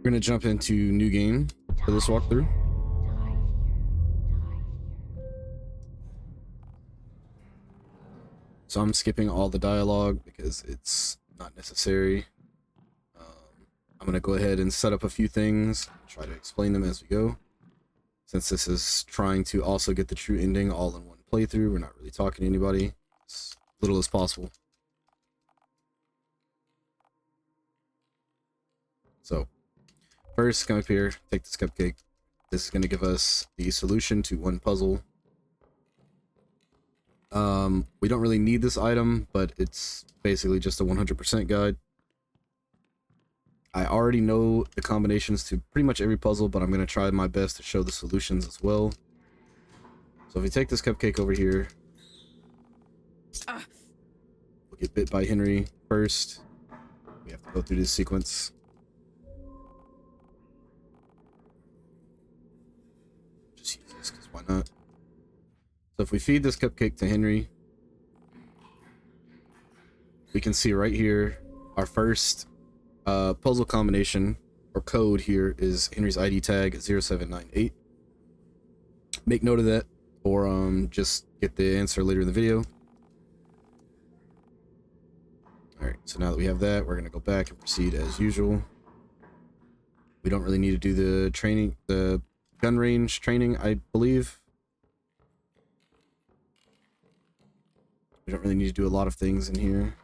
We're gonna jump into new game for this walkthrough. So I'm skipping all the dialogue because it's not necessary. I'm gonna go ahead and set up a few things, try to explain them as we go. Since this is trying to also get the true ending all in one playthrough, we're not really talking to anybody as little as possible. So first, come up here, take this cupcake. This is going to give us the solution to one puzzle. We don't really need this item, but it's basically just a 100% guide. I already know the combinations to pretty much every puzzle, but I'm going to try my best to show the solutions as well. So if you take this cupcake over here, we'll get bit by Henry first. We have to go through this sequence. Just use this because why not? So if we feed this cupcake to Henry, we can see right here our first puzzle combination or code here is Henry's ID tag 0798. Make note of that, or just get the answer later in the video. Alright, so now that we have that, we're gonna go back and proceed as usual. We don't really need to do the training, the gun range training, I believe. We don't really need to do a lot of things in here.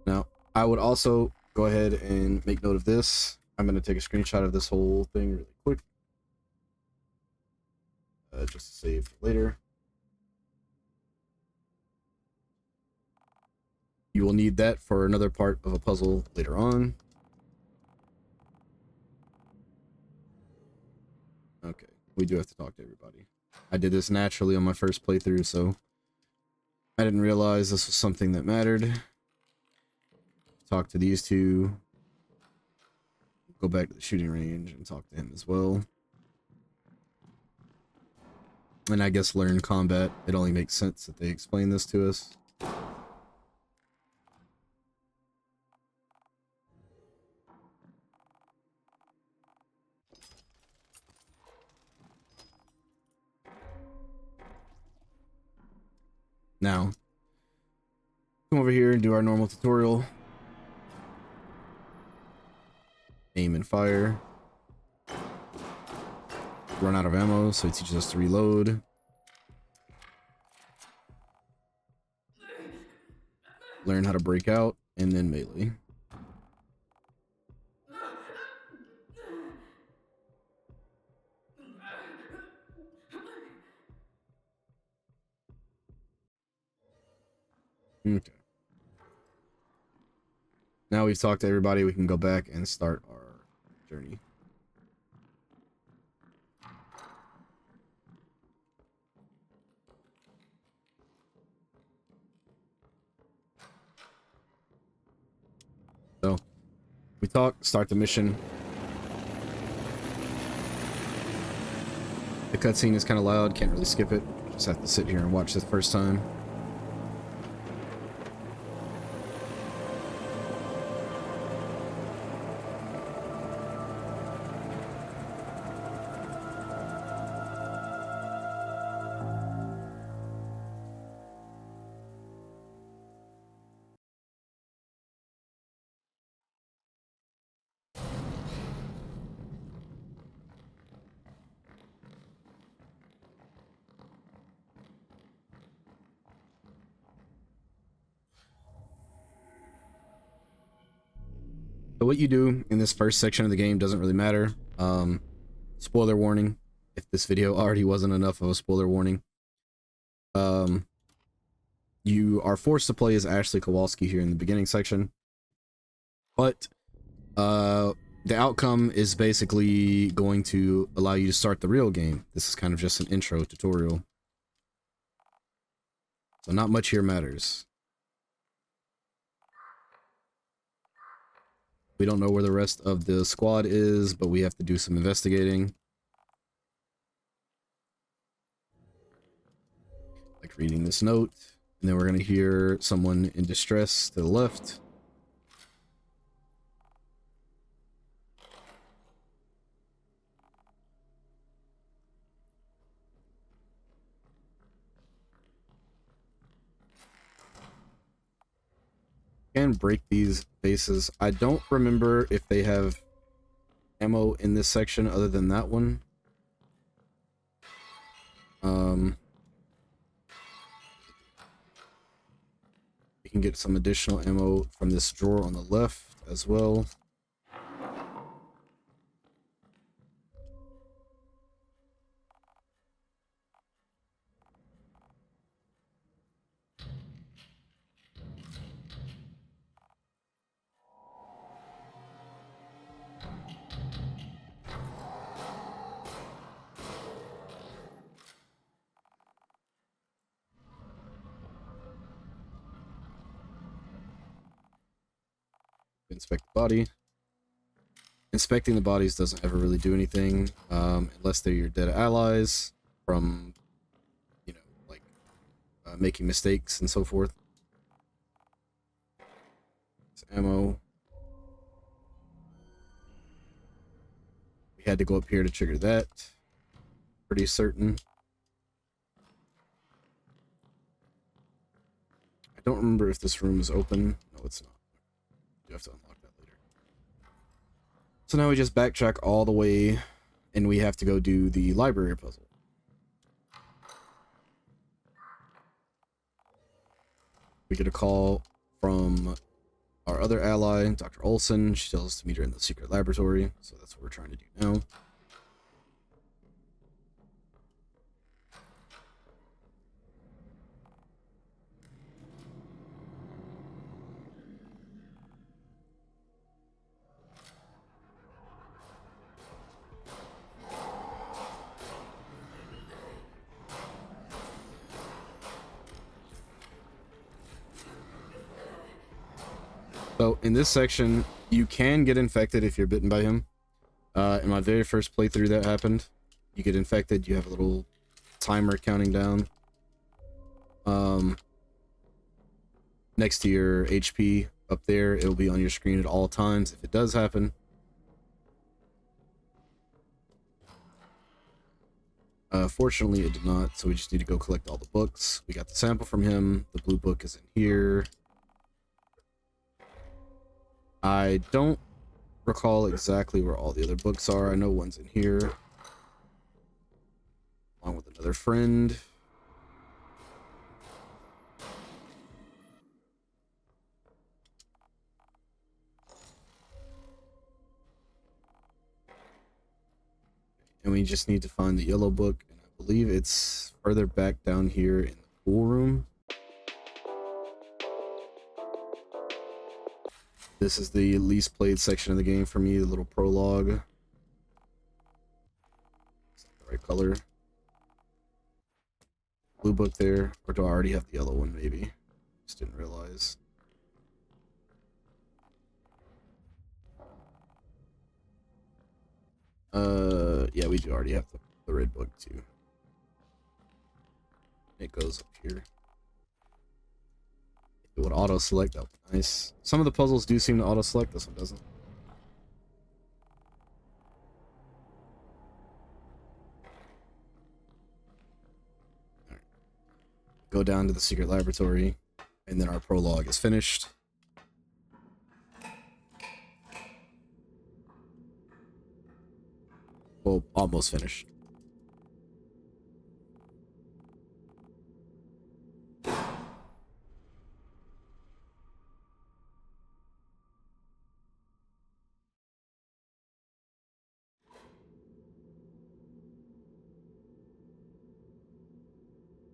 Now, I would also go ahead and make note of this. I'm going to take a screenshot of this whole thing really quick. Just to save for later. You will need that for another part of a puzzle later on. Okay, we do have to talk to everybody. I did this naturally on my first playthrough, so I didn't realize this was something that mattered. Talk to these two. Go back to the shooting range and talk to him as well. And I guess learn combat. It only makes sense that they explain this to us. Now, come over here and do our normal tutorial. Aim and fire. Run out of ammo, so it teaches us to reload. Learn how to break out, and then melee. Okay. Now we've talked to everybody, we can go back and start our journey. So, we talk, start the mission. The cutscene is kind of loud, can't really skip it. Just have to sit here and watch this first time. So what you do in this first section of the game doesn't really matter. Spoiler warning, if this video already wasn't enough of a spoiler warning. You are forced to play as Ashley Kowalski here in the beginning section. But the outcome is basically going to allow you to start the real game. This is kind of just an intro tutorial. So not much here matters. We don't know where the rest of the squad is, but we have to do some investigating. Like reading this note, and then we're going to hear someone in distress to the left. Can break these bases. I don't remember if they have ammo in this section other than that one. We can get some additional ammo from this drawer on the left as well. Inspect the body. Inspecting the bodies doesn't ever really do anything, unless they're your dead allies from, you know, like making mistakes and so forth. It's ammo. We had to go up here to trigger that. Pretty certain. I don't remember if this room is open. No, it's not. You have to unlock that later. So now we just backtrack all the way, and we have to go do the library puzzle. We get a call from our other ally, Dr. Olson. She tells us to meet her in the secret laboratory, so that's what we're trying to do now. So in this section, you can get infected if you're bitten by him. In my very first playthrough that happened. You get infected, you have a little timer counting down. Next to your HP up there, it'll be on your screen at all times if it does happen. Fortunately, it did not, so we just need to go collect all the books. We got the sample from him. The blue book is in here. I don't recall exactly where all the other books are. I know one's in here, along with another friend. And we just need to find the yellow book, and I believe it's further back down here in the pool room. This is the least played section of the game for me, the little prologue. Is that the right color? Blue book there, or do I already have the yellow one, maybe? Just didn't realize. Yeah, we do already have the red book too. It goes up here. It would auto select, that would be nice. Some of the puzzles do seem to auto select, this one doesn't. Alright. Go down to the secret laboratory, and then our prologue is finished. Well, almost finished.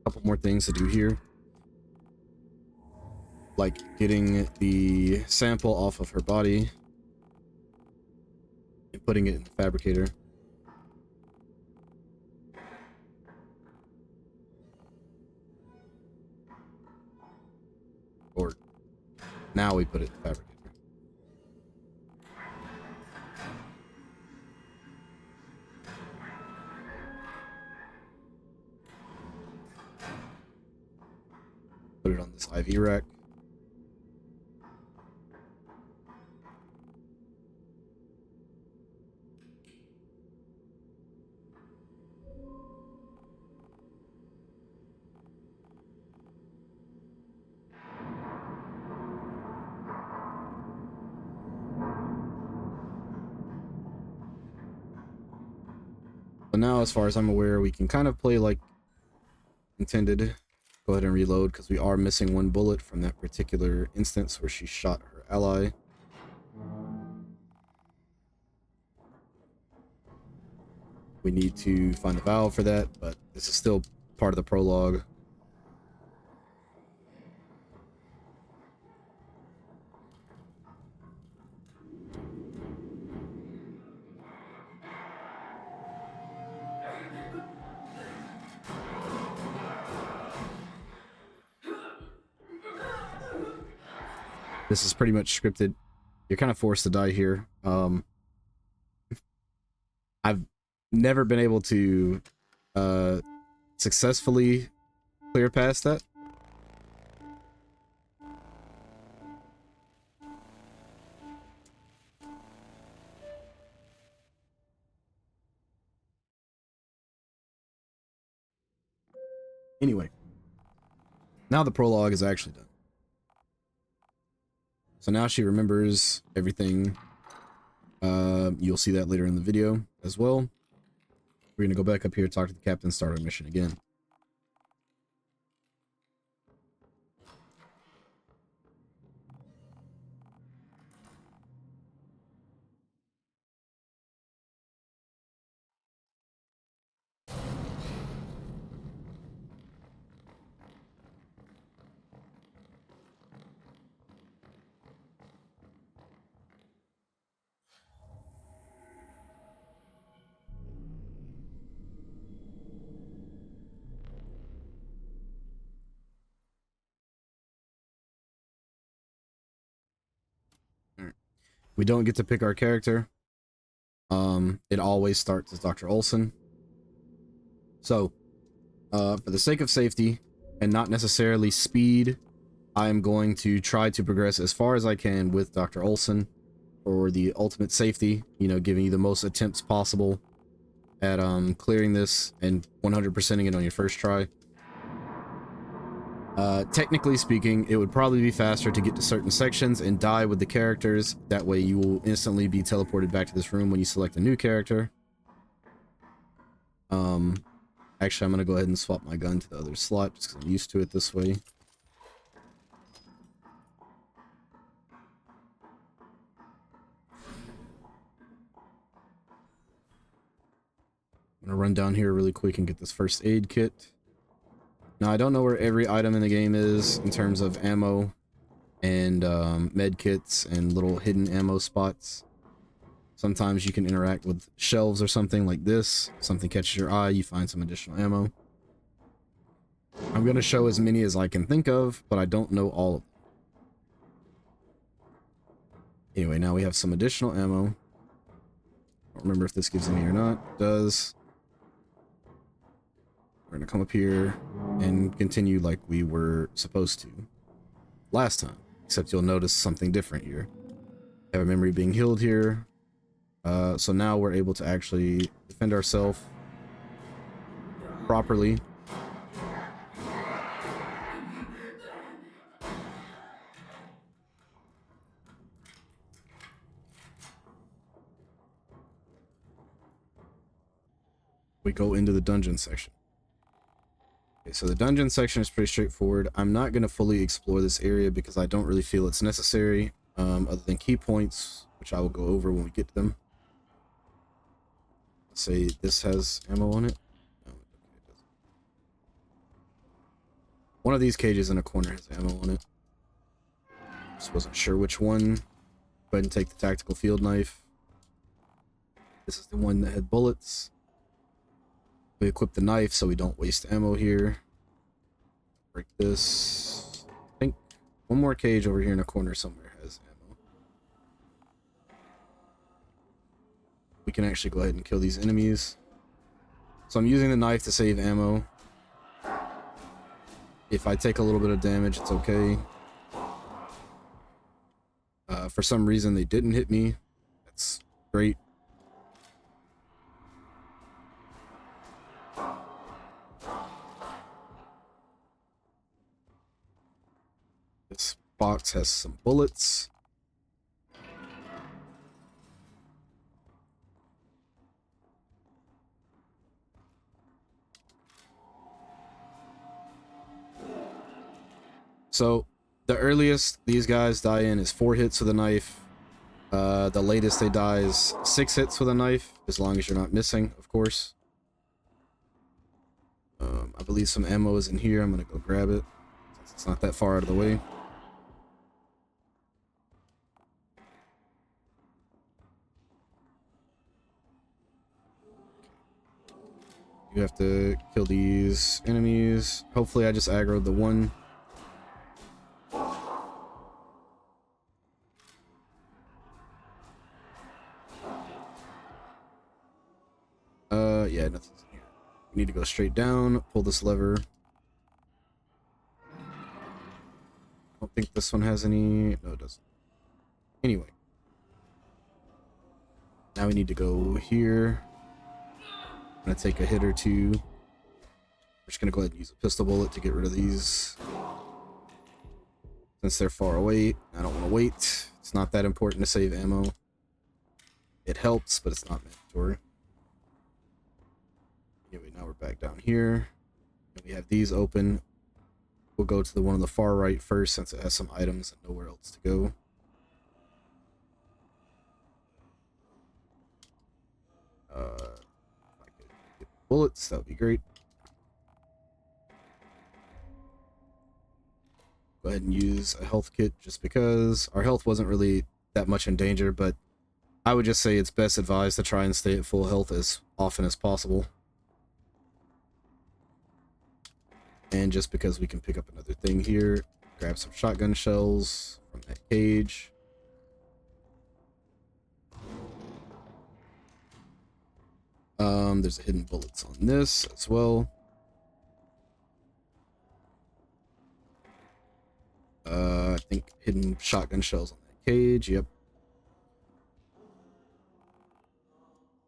Couple more things to do here, like getting the sample off of her body and putting it in the fabricator. Or now we put it in the fabricator. Put it on this IV rack. now, as far as I'm aware, we can kind of play like intended. Go ahead and reload because we are missing one bullet from that particular instance where she shot her ally. We need to find the valve for that, but this is still part of the prologue. This is pretty much scripted. You're kind of forced to die here. I've never been able to successfully clear past that. Anyway, now the prologue is actually done. So now she remembers everything. You'll see that later in the video as well. We're gonna go back up here, talk to the captain, start our mission again. We don't get to pick our character. It always starts as Dr. Olson. So, for the sake of safety and not necessarily speed, I am going to try to progress as far as I can with Dr. Olson for the ultimate safety, you know, giving you the most attempts possible at clearing this and 100%ing it on your first try. Technically speaking, it would probably be faster to get to certain sections and die with the characters. That way you will instantly be teleported back to this room when you select a new character. Actually, I'm going to go ahead and swap my gun to the other slot just because I'm used to it this way. I'm going to run down here really quick and get this first aid kit. Now, I don't know where every item in the game is in terms of ammo and med kits and little hidden ammo spots. Sometimes you can interact with shelves or something like this. Something catches your eye, you find some additional ammo. I'm going to show as many as I can think of, but I don't know all of them. Anyway, now we have some additional ammo. I don't remember if this gives any or not. It does. We're going to come up here and continue like we were supposed to last time, except you'll notice something different here. Have a memory being healed here. So now we're able to actually defend ourselves properly. We go into the dungeon section. Okay, so the dungeon section is pretty straightforward. I'm not going to fully explore this area because I don't really feel it's necessary, other than key points, which I will go over when we get to them. Let's say this has ammo on it. No, it doesn't. One of these cages in a corner has ammo on it. Just wasn't sure which one. Go ahead and take the tactical field knife. This is the one that had bullets. We equip the knife so we don't waste ammo here. Break this. I think one more cage over here in a corner somewhere has ammo. We can actually go ahead and kill these enemies. So I'm using the knife to save ammo. If I take a little bit of damage, it's okay. For some reason, they didn't hit me. That's great. This box has some bullets. So the earliest these guys die in is 4 hits with a knife. The latest they die is 6 hits with a knife, as long as you're not missing, of course. I believe some ammo is in here. I'm gonna go grab it, since it's not that far out of the way. You have to kill these enemies. Hopefully I just aggroed the one. Yeah, nothing's in here. You need to go straight down, pull this lever. I don't think this one has any... No, it doesn't. Anyway. Now we need to go here. I'm gonna take a hit or two. We're just gonna go ahead and use a pistol bullet to get rid of these. Since they're far away, I don't want to wait. It's not that important to save ammo. It helps, but it's not mandatory. Anyway, now we're back down here. And we have these open. We'll go to the one on the far right first, since it has some items and nowhere else to go. If I could get bullets, that would be great. Go ahead and use a health kit, just because our health wasn't really that much in danger, but I would just say it's best advised to try and stay at full health as often as possible. And just because we can pick up another thing here, grab some shotgun shells from that cage. There's a hidden bullets on this as well. I think hidden shotgun shells on that cage, yep.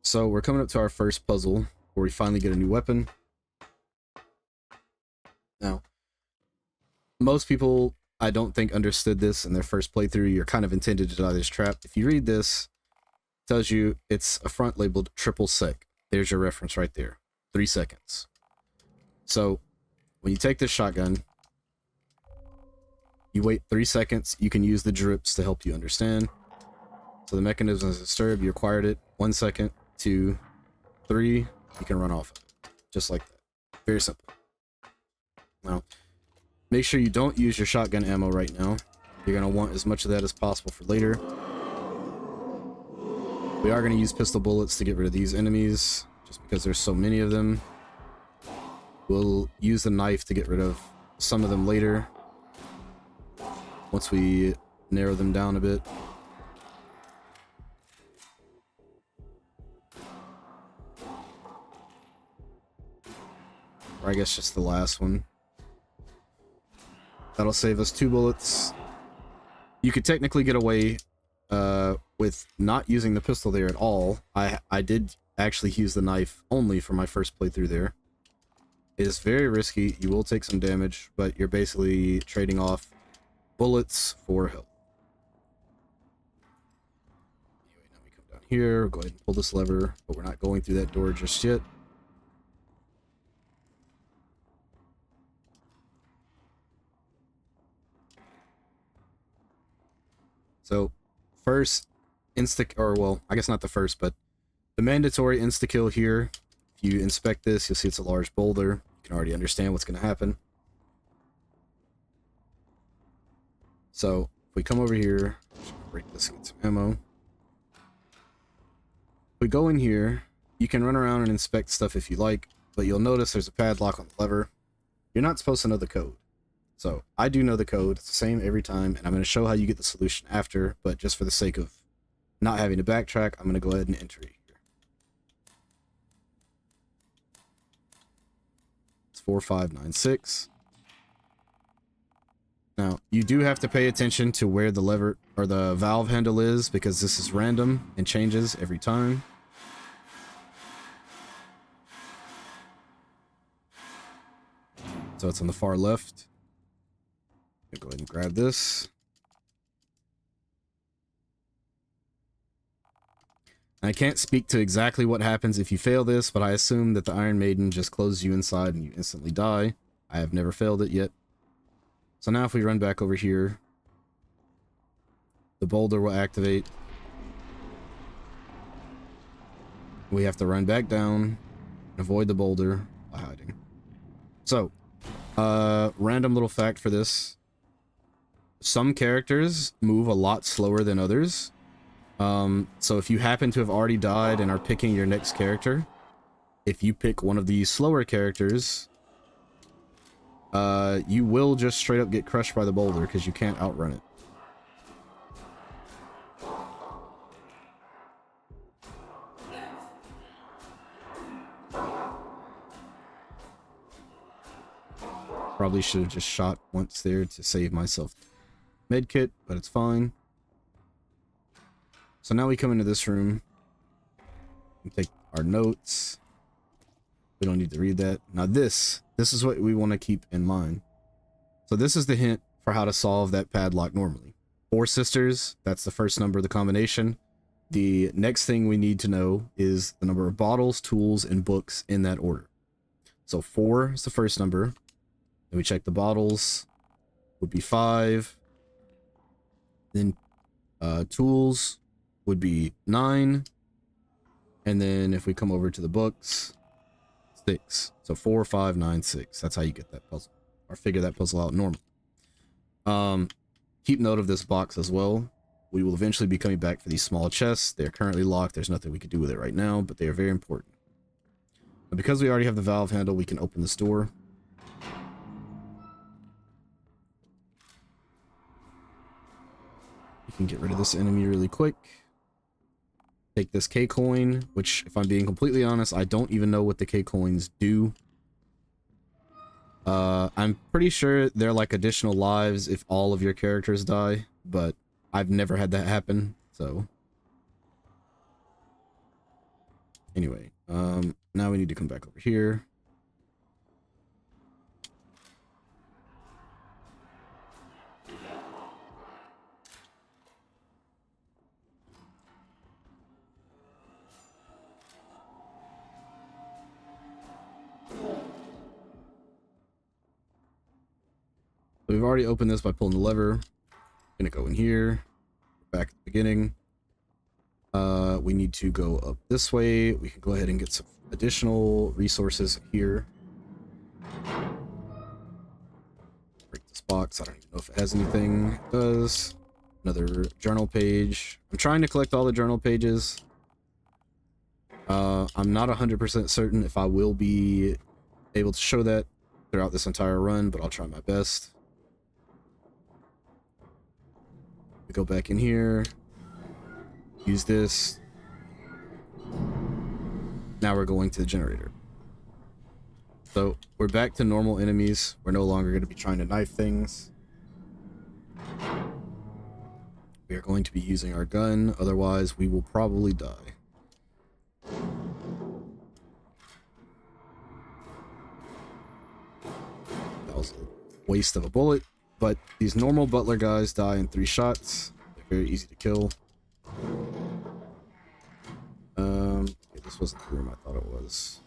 So we're coming up to our first puzzle, where we finally get a new weapon. Now, most people, I don't think, understood this in their first playthrough. You're kind of intended to die this trap. If you read this, it tells you it's a front labeled triple sec. There's your reference right there. 3 seconds. So, when you take this shotgun, you wait 3 seconds. You can use the drips to help you understand. So the mechanism is disturbed. You acquired it. 1 second, 2, 3. You can run off of it. Just like that. Very simple. Now, make sure you don't use your shotgun ammo right now. You're going to want as much of that as possible for later. We are going to use pistol bullets to get rid of these enemies, just because there's so many of them. We'll use the knife to get rid of some of them later, once we narrow them down a bit. Or I guess just the last one. That'll save us 2 bullets. You could technically get away with not using the pistol there at all. I did actually use the knife only for my first playthrough there. It is very risky. You will take some damage, but you're basically trading off bullets for health. Anyway, now we come down here. We'll go ahead and pull this lever, but we're not going through that door just yet. So, first, I guess not the first, but the mandatory insta-kill here. If you inspect this, you'll see it's a large boulder. You can already understand what's going to happen. So, if we come over here, break this and get some ammo. If we go in here, you can run around and inspect stuff if you like, but you'll notice there's a padlock on the lever. You're not supposed to know the code. So, I do know the code. It's the same every time, and I'm going to show how you get the solution after, but just for the sake of not having to backtrack, I'm going to go ahead and enter it here. It's 4596. Now, you do have to pay attention to where the lever or the valve handle is, because this is random and changes every time. So it's on the far left. Go ahead and grab this. I can't speak to exactly what happens if you fail this, but I assume that the Iron Maiden just closes you inside and you instantly die. I have never failed it yet. So now if we run back over here, the boulder will activate. We have to run back down and avoid the boulder by hiding. So, random little fact for this. Some characters move a lot slower than others. So if you happen to have already died and are picking your next character, if you pick one of these slower characters, you will just straight up get crushed by the boulder because you can't outrun it. Probably should have just shot once there to save myself medkit, but it's fine. So now we come into this room and take our notes. We don't need to read that. Now this is what we want to keep in mind. So this is the hint for how to solve that padlock normally. 4 sisters, that's the first number of the combination. The next thing we need to know is the number of bottles, tools, and books in that order. So 4 is the first number. Then we check the bottles, would be 5. Then tools would be 9. And then if we come over to the books, 6. So 4, 5, 9, 6. That's how you get that puzzle, or figure that puzzle out normally. Keep note of this box as well. We will eventually be coming back for these small chests. They're currently locked. There's nothing we can do with it right now, but they are very important. But because we already have the valve handle, we can open this door. We can get rid of this enemy really quick. Take this K coin, which, if I'm being completely honest, I don't even know what the K coins do. I'm pretty sure they're like additional lives if all of your characters die, but I've never had that happen, so. Anyway, now we need to come back over here. We've already opened this by pulling the lever. Gonna go in here, back at the beginning. We need to go up this way. We can go ahead and get some additional resources here. Break this box. I don't even know if it has anything. It does. Another journal page. I'm trying to collect all the journal pages. I'm not 100% certain if I will be able to show that throughout this entire run, but I'll try my best. We go back in here, use this. Now we're going to the generator. So we're back to normal enemies. We're no longer going to be trying to knife things. We are going to be using our gun, otherwise we will probably die. That was a waste of a bullet. But these normal butler guys die in 3 shots. They're very easy to kill. Okay, this wasn't the room I thought it was.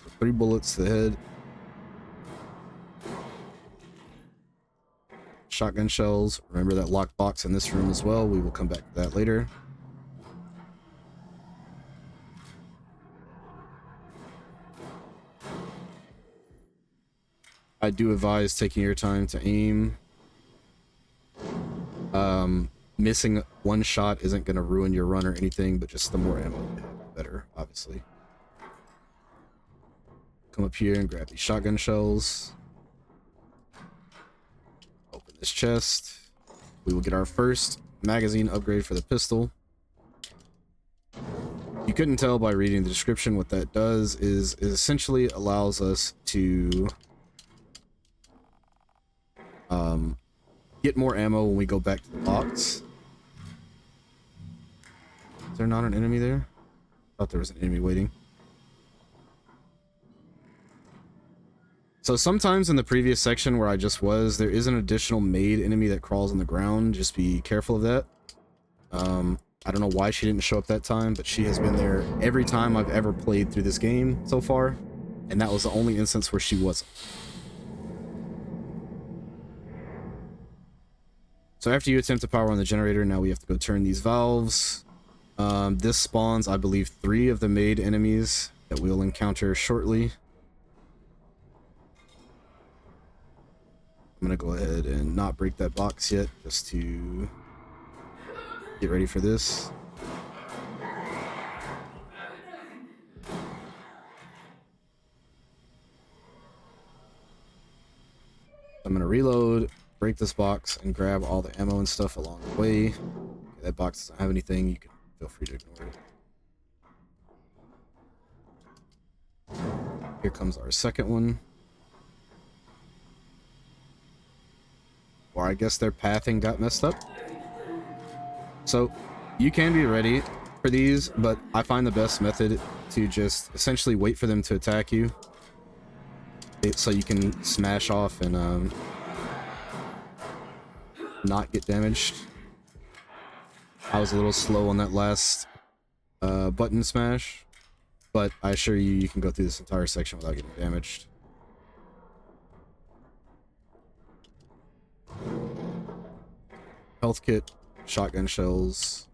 So 3 bullets to the head. Shotgun shells. Remember that lockbox in this room as well. We will come back to that later. I do advise taking your time to aim. Missing 1 shot isn't going to ruin your run or anything, but just the more ammo you have, the better, obviously. Come up here and grab these shotgun shells. Open this chest. We will get our first magazine upgrade for the pistol. You couldn't tell by reading the description. What that does is it essentially allows us to get more ammo when we go back to the box. Is there not an enemy there? I thought there was an enemy waiting. So sometimes in the previous section where I just was, there is an additional made enemy that crawls on the ground. Just be careful of that. I don't know why she didn't show up that time, but she has been there every time I've ever played through this game so far, and that was the only instance where she wasn't. So after you attempt to power on the generator, now we have to go turn these valves. This spawns, I believe, 3 of the maid enemies that we'll encounter shortly. I'm gonna go ahead and not break that box yet, just to get ready for this. I'm gonna reload, break this box, and grab all the ammo and stuff along the way. Okay, that box doesn't have anything, you can feel free to ignore it. Here comes our second one. Or I guess their pathing got messed up. So you can be ready for these, but I find the best method to just essentially wait for them to attack you, so you can smash off and not get damaged. I was a little slow on that last button smash, but I assure you, you can go through this entire section without getting damaged. Health kit, shotgun shells,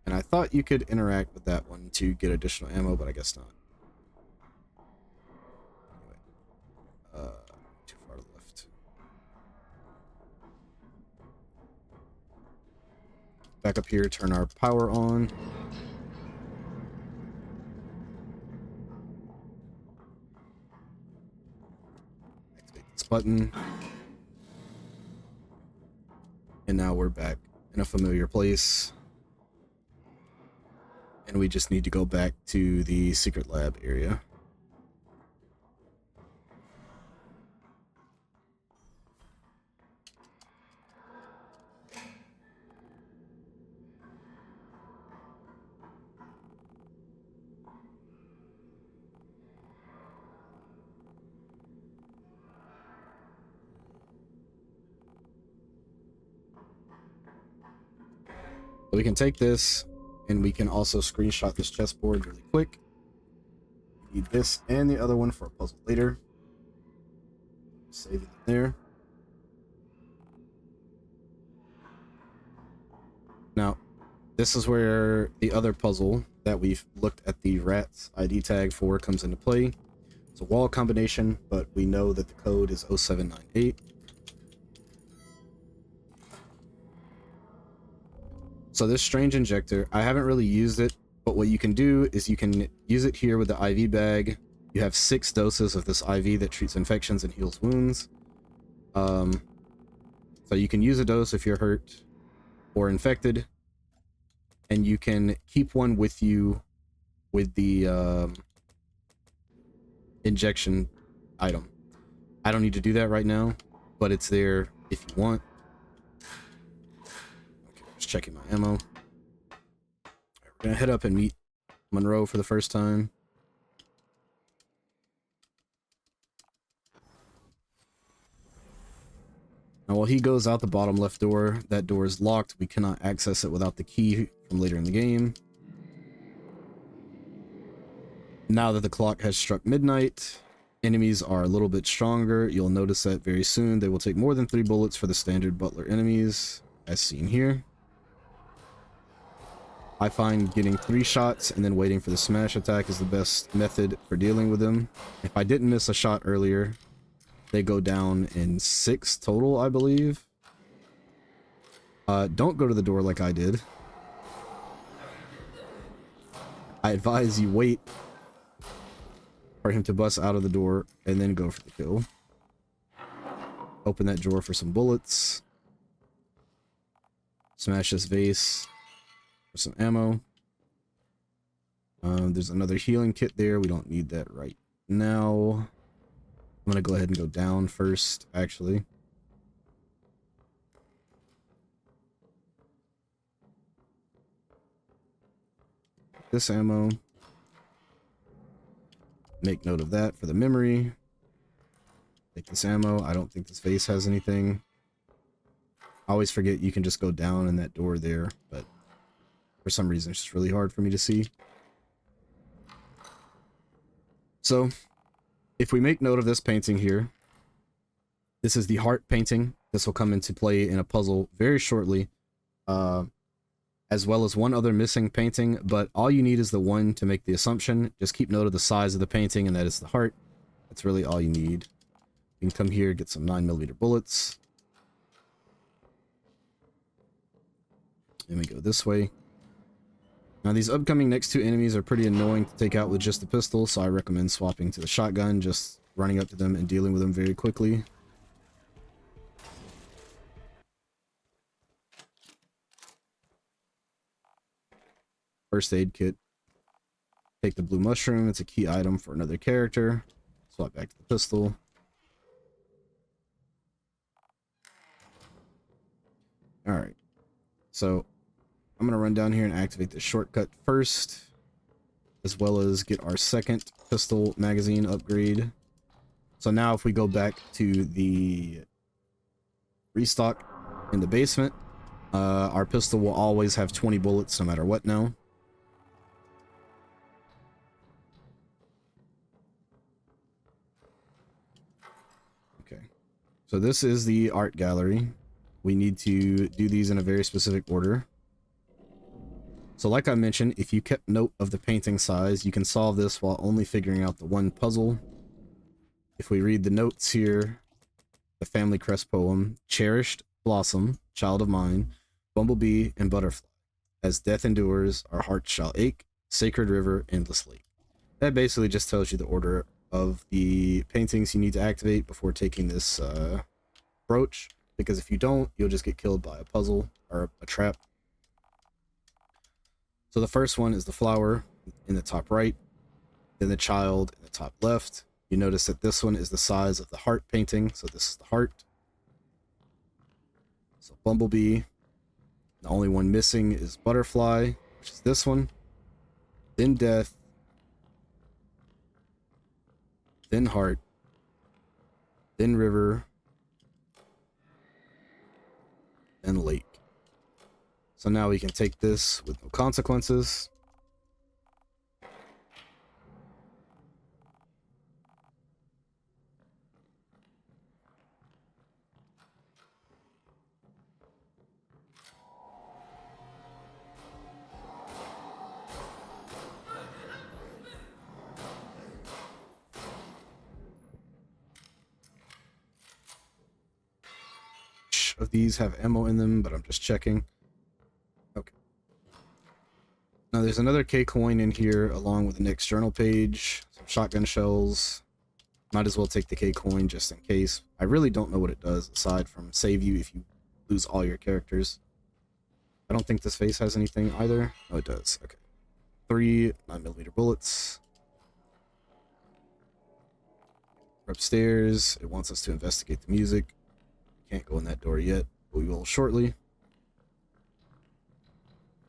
and I thought you could interact with that one to get additional ammo, but I guess not. Anyway, too far to the left. Back up here, turn our power on. Activate this button. And now we're back in a familiar place. And we just need to go back to the secret lab area. So we can take this, and we can also screenshot this chessboard really quick. We need this and the other one for a puzzle later. Save it there. Now, this is where the other puzzle that we've looked at the rat's ID tag for comes into play. It's a wall combination, but we know that the code is 0798. So this strange injector, I haven't really used it, but what you can do is you can use it here with the IV bag. You have 6 doses of this IV that treats infections and heals wounds. So you can use a dose if you're hurt or infected, and you can keep one with you with the injection item. I don't need to do that right now, but it's there if you want. Okay, just checking my ammo. All right, we're gonna head up and meet Monroe for the first time. Now, while he goes out the bottom left door, that door is locked. We cannot access it without the key from later in the game. Now that the clock has struck midnight, enemies are a little bit stronger. You'll notice that very soon. They will take more than 3 bullets for the standard butler enemies, as seen here. I find getting 3 shots and then waiting for the smash attack is the best method for dealing with them. If I didn't miss a shot earlier, they go down in 6 total, I believe. Don't go to the door like I did. I advise you wait for him to bust out of the door and then go for the kill. Open that drawer for some bullets. Smash this vase for some ammo. There's another healing kit there. We don't need that right now. I'm gonna go ahead and go down first, actually. This ammo. Make note of that for the memory. Take this ammo. I don't think this vase has anything. I always forget you can just go down in that door there, but For some reason, it's just really hard for me to see. So, if we make note of this painting here, this is the heart painting. This will come into play in a puzzle very shortly, as well as one other missing painting, but all you need is the one to make the assumption. Just keep note of the size of the painting, and that is the heart. That's really all you need. You can come here, get some 9mm bullets. And we go this way. Now, these upcoming next two enemies are pretty annoying to take out with just the pistol, so I recommend swapping to the shotgun, just running up to them and dealing with them very quickly. First aid kit. Take the blue mushroom. It's a key item for another character. Swap back to the pistol. Alright. So, I'm going to run down here and activate the shortcut first, as well as get our second pistol magazine upgrade. So now if we go back to the restock in the basement, our pistol will always have 20 bullets no matter what now. Okay. So this is the art gallery. We need to do these in a very specific order. So like I mentioned, if you kept note of the painting size, you can solve this while only figuring out the one puzzle. If we read the notes here, the family crest poem, cherished blossom, child of mine, bumblebee and butterfly. As death endures, our hearts shall ache, sacred river, endless lake. That basically just tells you the order of the paintings you need to activate before taking this brooch, because if you don't, you'll just get killed by a puzzle or a trap. So the first one is the flower in the top right, then the child in the top left. You notice that this one is the size of the heart painting, so this is the heart. So bumblebee. The only one missing is butterfly, which is this one. Then death. Then heart. Then river. Then lake. So now we can take this with no consequences. Of these have ammo in them, but I'm just checking. Okay. Now there's another K coin in here along with the next journal page, some shotgun shells. Might as well take the K coin just in case. I really don't know what it does aside from save you if you lose all your characters. I don't think this face has anything either. Oh, it does. Okay. 3 9mm bullets. We're upstairs. It wants us to investigate the music. Can't go in that door yet, but we will shortly.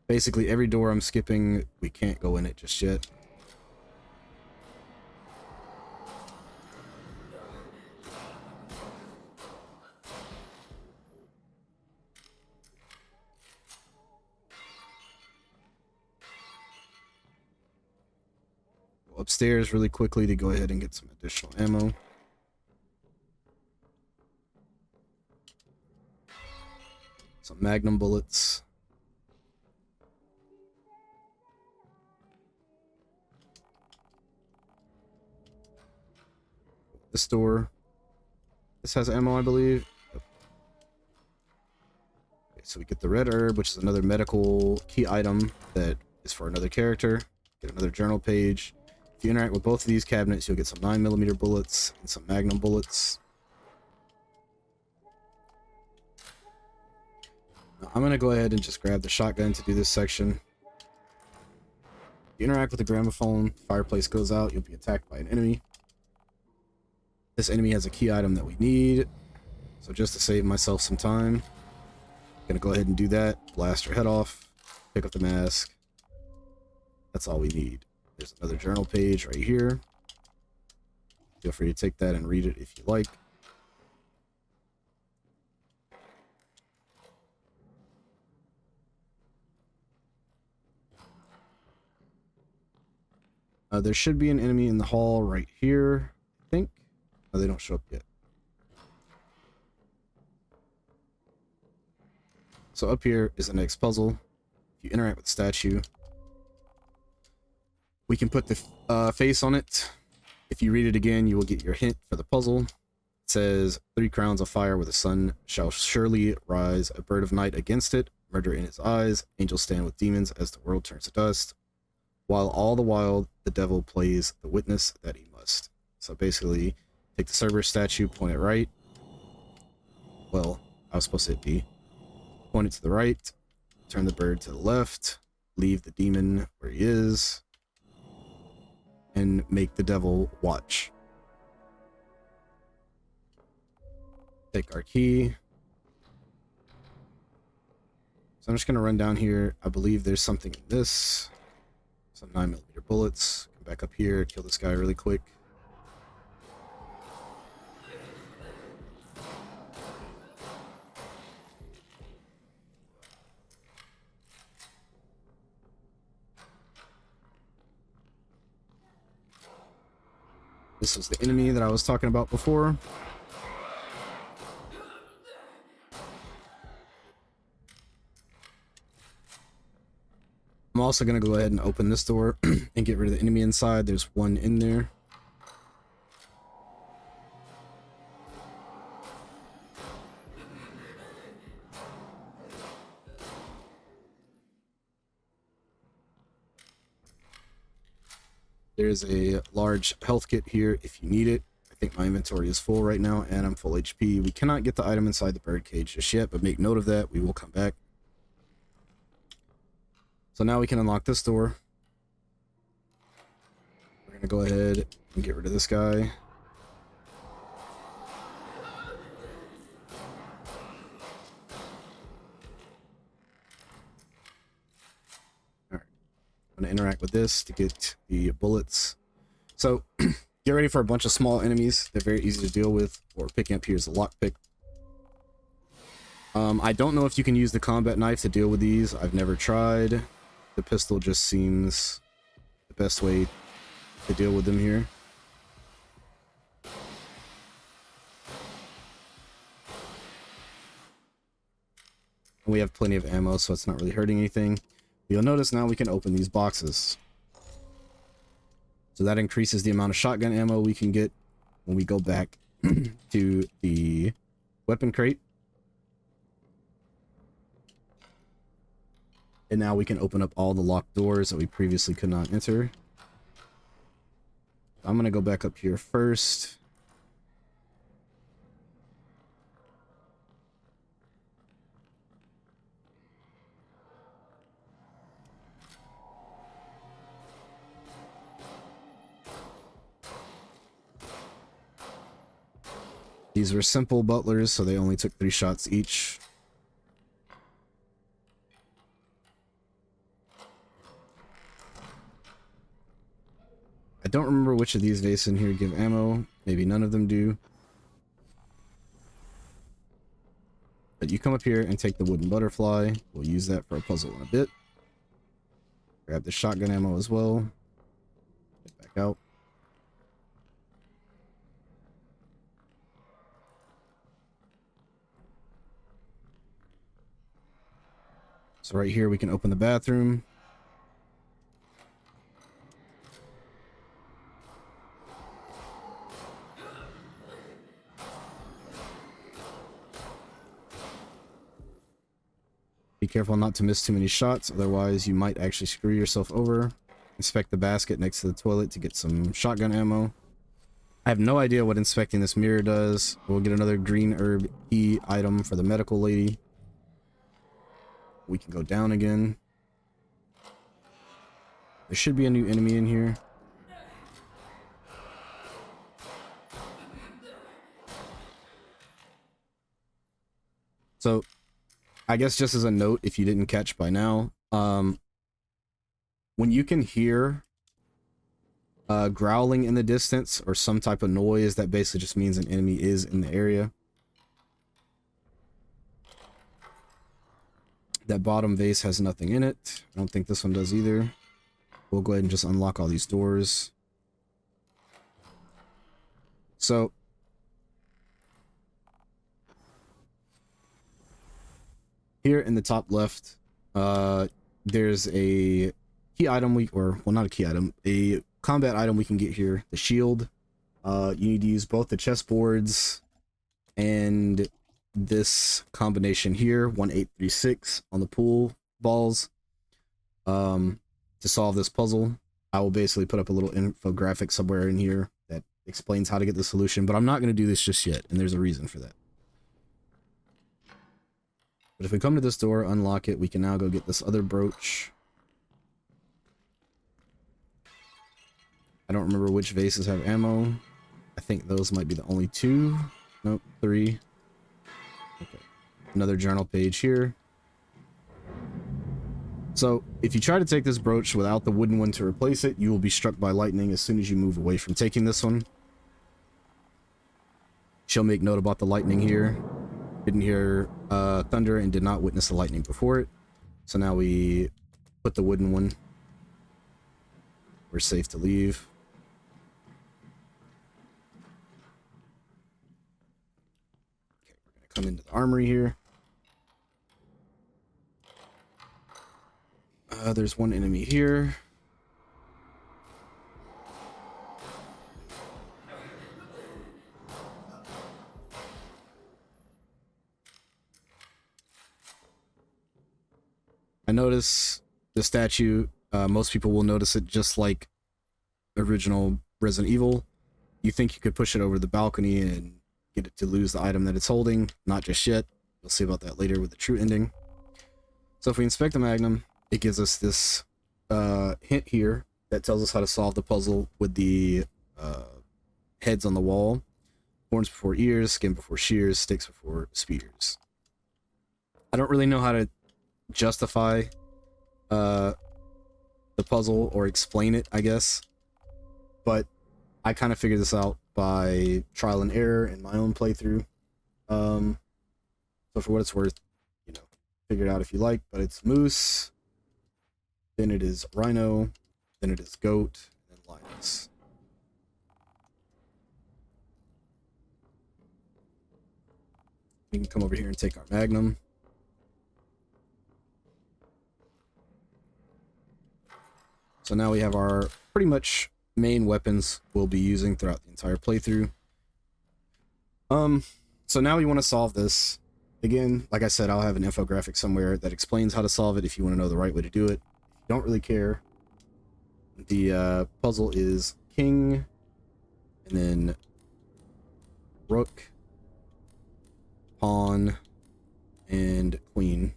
Basically, every door I'm skipping, we can't go in it just yet. Go upstairs really quickly to go ahead and get some additional ammo. Some magnum bullets. This door. This has ammo, I believe. Okay, so we get the red herb, which is another medical key item that is for another character. Get another journal page. If you interact with both of these cabinets, you'll get some 9mm bullets and some magnum bullets. I'm going to go ahead and just grab the shotgun to do this section. If you interact with the gramophone, fireplace goes out, you'll be attacked by an enemy. This enemy has a key item that we need. So just to save myself some time, I'm going to go ahead and do that. Blast her head off. Pick up the mask. That's all we need. There's another journal page right here. Feel free to take that and read it if you like. There should be an enemy in the hall right here, I think. Oh, they don't show up yet. So up here is the next puzzle. If you interact with the statue, we can put the face on it. If you read it again, you will get your hint for the puzzle. It says, 3 crowns of fire where the sun shall surely rise, a bird of night against it, murder in its eyes, angels stand with demons as the world turns to dust, while all the while the devil plays the witness that he must. So basically, take the Cerberus statue, point it right. Well, I was supposed to hit B. Point it to the right, turn the bird to the left, leave the demon where he is, and make the devil watch. Take our key. So I'm just going to run down here. I believe there's something in this. Some 9mm bullets. Come back up here, kill this guy really quick. This is the enemy that I was talking about before. I'm also going to go ahead and open this door and get rid of the enemy inside. There's one in there. There's a large health kit here if you need it. I think my inventory is full right now and I'm full HP. We cannot get the item inside the bird cage just yet, but make note of that. We will come back. So now we can unlock this door. We're going to go ahead and get rid of this guy. Alright. I'm going to interact with this to get the bullets. So, get ready for a bunch of small enemies. They're very easy to deal with. Or picking up here is a lockpick. I don't know if you can use the combat knife to deal with these. I've never tried. The pistol just seems the best way to deal with them here. We have plenty of ammo, so it's not really hurting anything. You'll notice now we can open these boxes. So that increases the amount of shotgun ammo we can get when we go back to the weapon crate. And now we can open up all the locked doors that we previously could not enter. I'm going to go back up here first. These were simple butlers, so they only took 3 shots each. I don't remember which of these vases in here give ammo. Maybe none of them do. But you come up here and take the wooden butterfly. We'll use that for a puzzle in a bit. Grab the shotgun ammo as well. Get back out. So right here we can open the bathroom. Be careful not to miss too many shots, otherwise you might actually screw yourself over. Inspect the basket next to the toilet to get some shotgun ammo. I have no idea what inspecting this mirror does. We'll get another green herb key item for the medical lady. We can go down again. There should be a new enemy in here. So, I guess just as a note, if you didn't catch by now, when you can hear growling in the distance or some type of noise, that basically just means an enemy is in the area. That bottom vase has nothing in it. I don't think this one does either. we'll go ahead and just unlock all these doors. So here in the top left, there's a key item well, not a key item, a combat item we can get here, the shield. You need to use both the chessboards and this combination here, 1836 on the pool balls, to solve this puzzle. I will basically put up a little infographic somewhere in here that explains how to get the solution, but I'm not going to do this just yet, and there's a reason for that. But if we come to this door, unlock it, we can now go get this other brooch. I don't remember which vases have ammo. I think those might be the only two. Nope, 3. Okay. Another journal page here. So, if you try to take this brooch without the wooden one to replace it, you will be struck by lightning as soon as you move away from taking this one. She'll make note about the lightning here. Didn't hear thunder and did not witness the lightning before it. So now we put the wooden one. We're safe to leave. Okay, we're going to come into the armory here. There's one enemy here. I notice the statue, most people will notice it just like original Resident Evil. You think you could push it over the balcony and get it to lose the item that it's holding. Not just yet. We'll see about that later with the true ending. So if we inspect the Magnum, it gives us this hint here that tells us how to solve the puzzle with the heads on the wall. Horns before ears, skin before shears, sticks before spears. I don't really know how to justify the puzzle or explain it, I guess, but I kind of figured this out by trial and error in my own playthrough. So for what it's worth, you know, figure it out if you like. But it's moose, then it is rhino, then it is goat, and then lioness. We can come over here and take our Magnum. So now we have our pretty much main weapons we'll be using throughout the entire playthrough. So now we want to solve this. Again, like I said, I'll have an infographic somewhere that explains how to solve it if you want to know the right way to do it. If you don't really care, the puzzle is king, and then rook, pawn, and queen.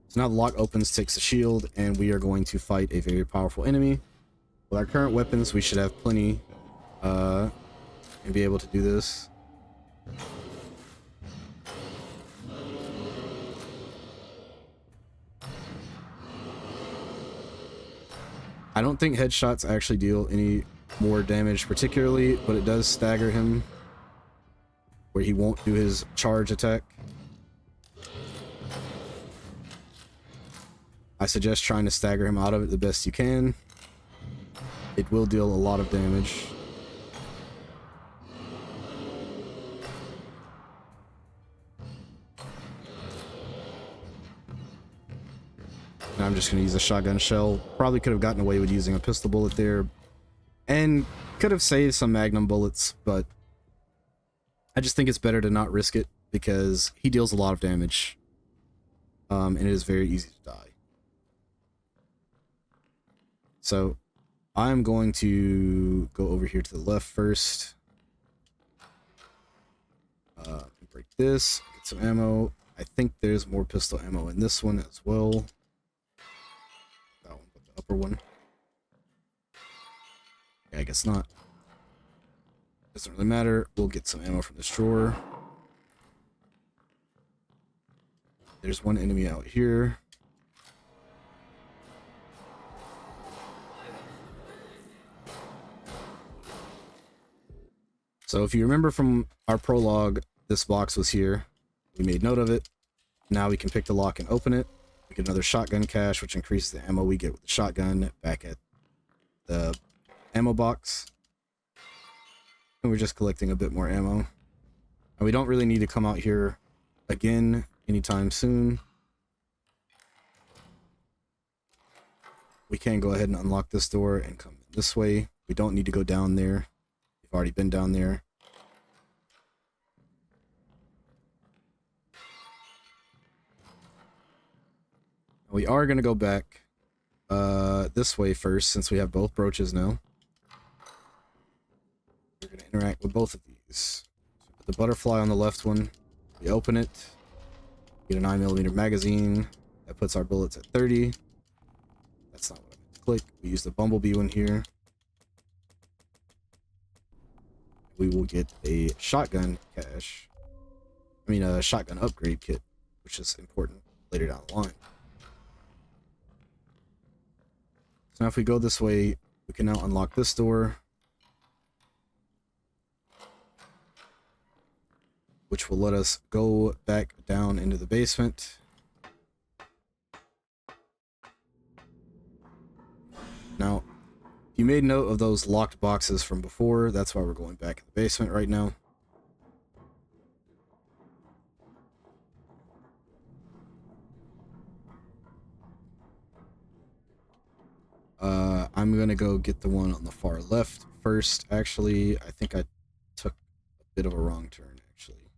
So now the lock opens, takes the shield, and we are going to fight a very powerful enemy. With our current weapons, we should have plenty and be able to do this. I don't think headshots actually deal any more damage particularly, but it does stagger him where he won't do his charge attack. I suggest trying to stagger him out of it the best you can. It will deal a lot of damage. Now I'm just going to use a shotgun shell. Probably could have gotten away with using a pistol bullet there. And could have saved some magnum bullets, but I just think it's better to not risk it because he deals a lot of damage. And it is very easy to die. So I'm going to go over here to the left first. Break this, get some ammo. I think there's more pistol ammo in this one as well. That one, but the upper one. Yeah, I guess not. Doesn't really matter. We'll get some ammo from this drawer. There's one enemy out here. So if you remember from our prologue, this box was here. We made note of it. Now we can pick the lock and open it. We get another shotgun cache, which increases the ammo we get with the shotgun back at the ammo box. And we're just collecting a bit more ammo. And we don't really need to come out here again anytime soon. We can go ahead and unlock this door and come this way. We don't need to go down there. We've already been down there. We are going to go back this way first, since we have both brooches now. We're going to interact with both of these. So put the butterfly on the left one. We open it. Get a 9mm magazine. That puts our bullets at 30. That's not what I meant to click. We use the bumblebee one here. We will get a shotgun cache. I mean, a shotgun upgrade kit, which is important later down the line. So now if we go this way, we can now unlock this door, which will let us go back down into the basement. Now, you made note of those locked boxes from before. That's why we're going back in the basement right now. I'm gonna go get the one on the far left first. Actually, I think I took a bit of a wrong turn, actually,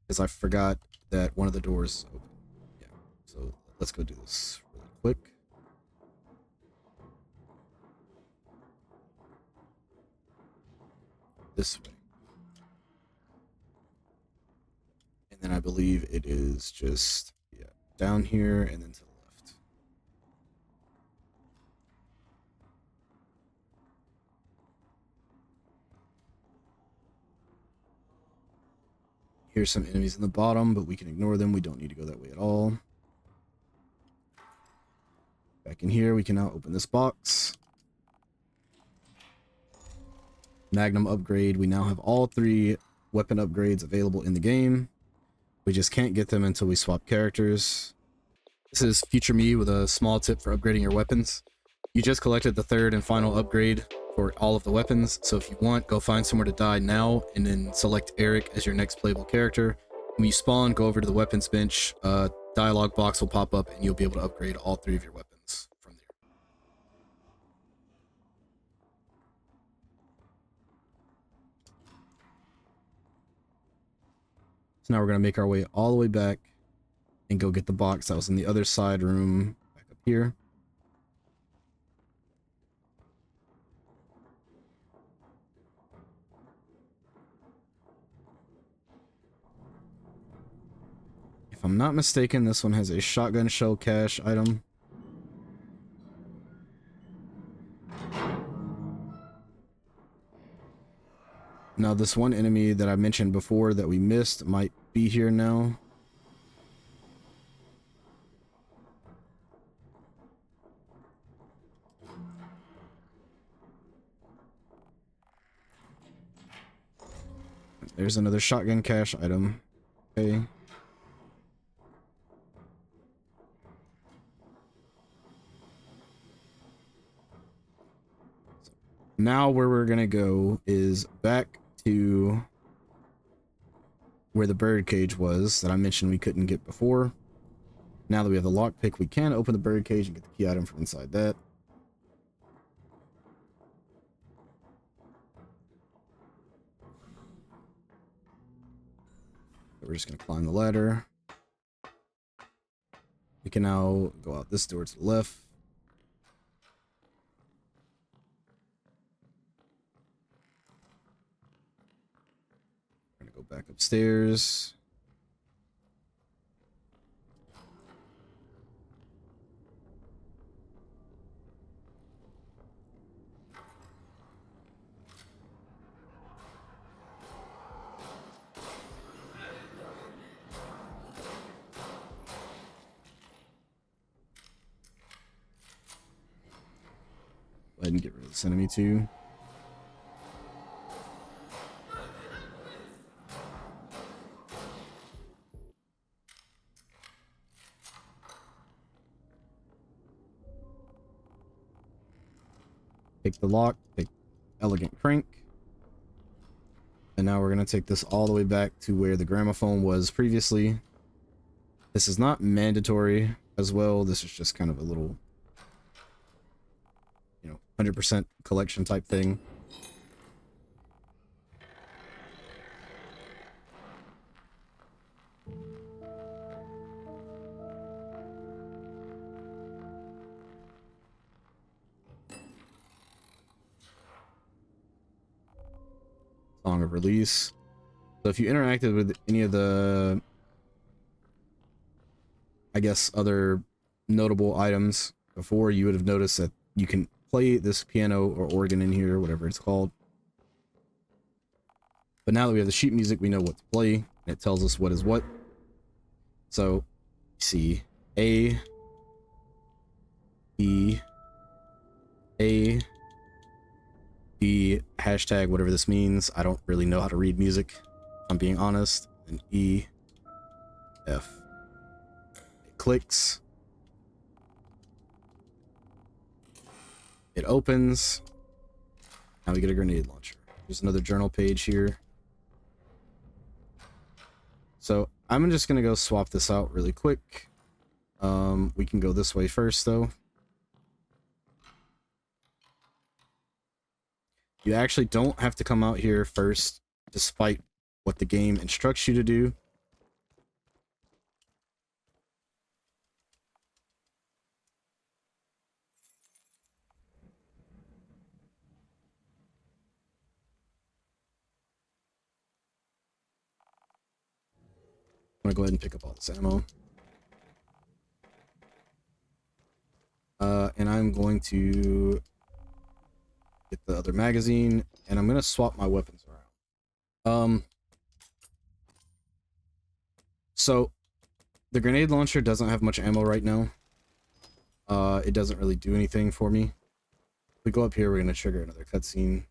because I forgot that one of the doors is open. Yeah, so let's go do this really quick. This way. And then I believe it is just, yeah, down here and then to the left. Here's some enemies in the bottom, but we can ignore them. We don't need to go that way at all. Back in here, we can now open this box. Magnum upgrade. We now have all 3 weapon upgrades available in the game. We just can't get them until we swap characters. This is future me with a small tip for upgrading your weapons. You just collected the 3rd and final upgrade for all of the weapons, so if you want, go find somewhere to die now, and then select Eric as your next playable character. When you spawn, go over to the weapons bench, dialogue box will pop up, and you'll be able to upgrade all 3 of your weapons from there. So now we're going to make our way all the way back and go get the box that was in the other side room back up here. If I'm not mistaken, this one has a shotgun shell cache item. Now, this one enemy that I mentioned before that we missed might be here now. There's another shotgun cache item. Okay. Now where we're gonna go is back to where the bird cage was that I mentioned we couldn't get before. Now that we have the lockpick, we can open the bird cage and get the key item from inside that. So we're just gonna climb the ladder. We can now go out this door to the left. We're gonna go back upstairs. Go ahead and get rid of this enemy too. Take the lock, take elegant crank. And now we're going to take this all the way back to where the gramophone was previously. This is not mandatory as well. This is just kind of a little, 100% collection type thing. Song of release. So if you interacted with any of the, I guess, other notable items before, you would have noticed that you can play this piano or organ in here, whatever it's called. But now that we have the sheet music, we know what to play, and it tells us what is what. So, you see A, E, A, D, hashtag, whatever this means. I don't really know how to read music, if I'm being honest. And E, F. It clicks. It opens. Now we get a grenade launcher. There's another journal page here. So I'm just going to go swap this out really quick. We can go this way first, though. You actually don't have to come out here first, despite what the game instructs you to do. I'm gonna go ahead and pick up all this ammo. And I'm going to get the other magazine, and I'm gonna swap my weapons around. So the grenade launcher doesn't have much ammo right now. It doesn't really do anything for me. If we go up here, we're gonna trigger another cutscene.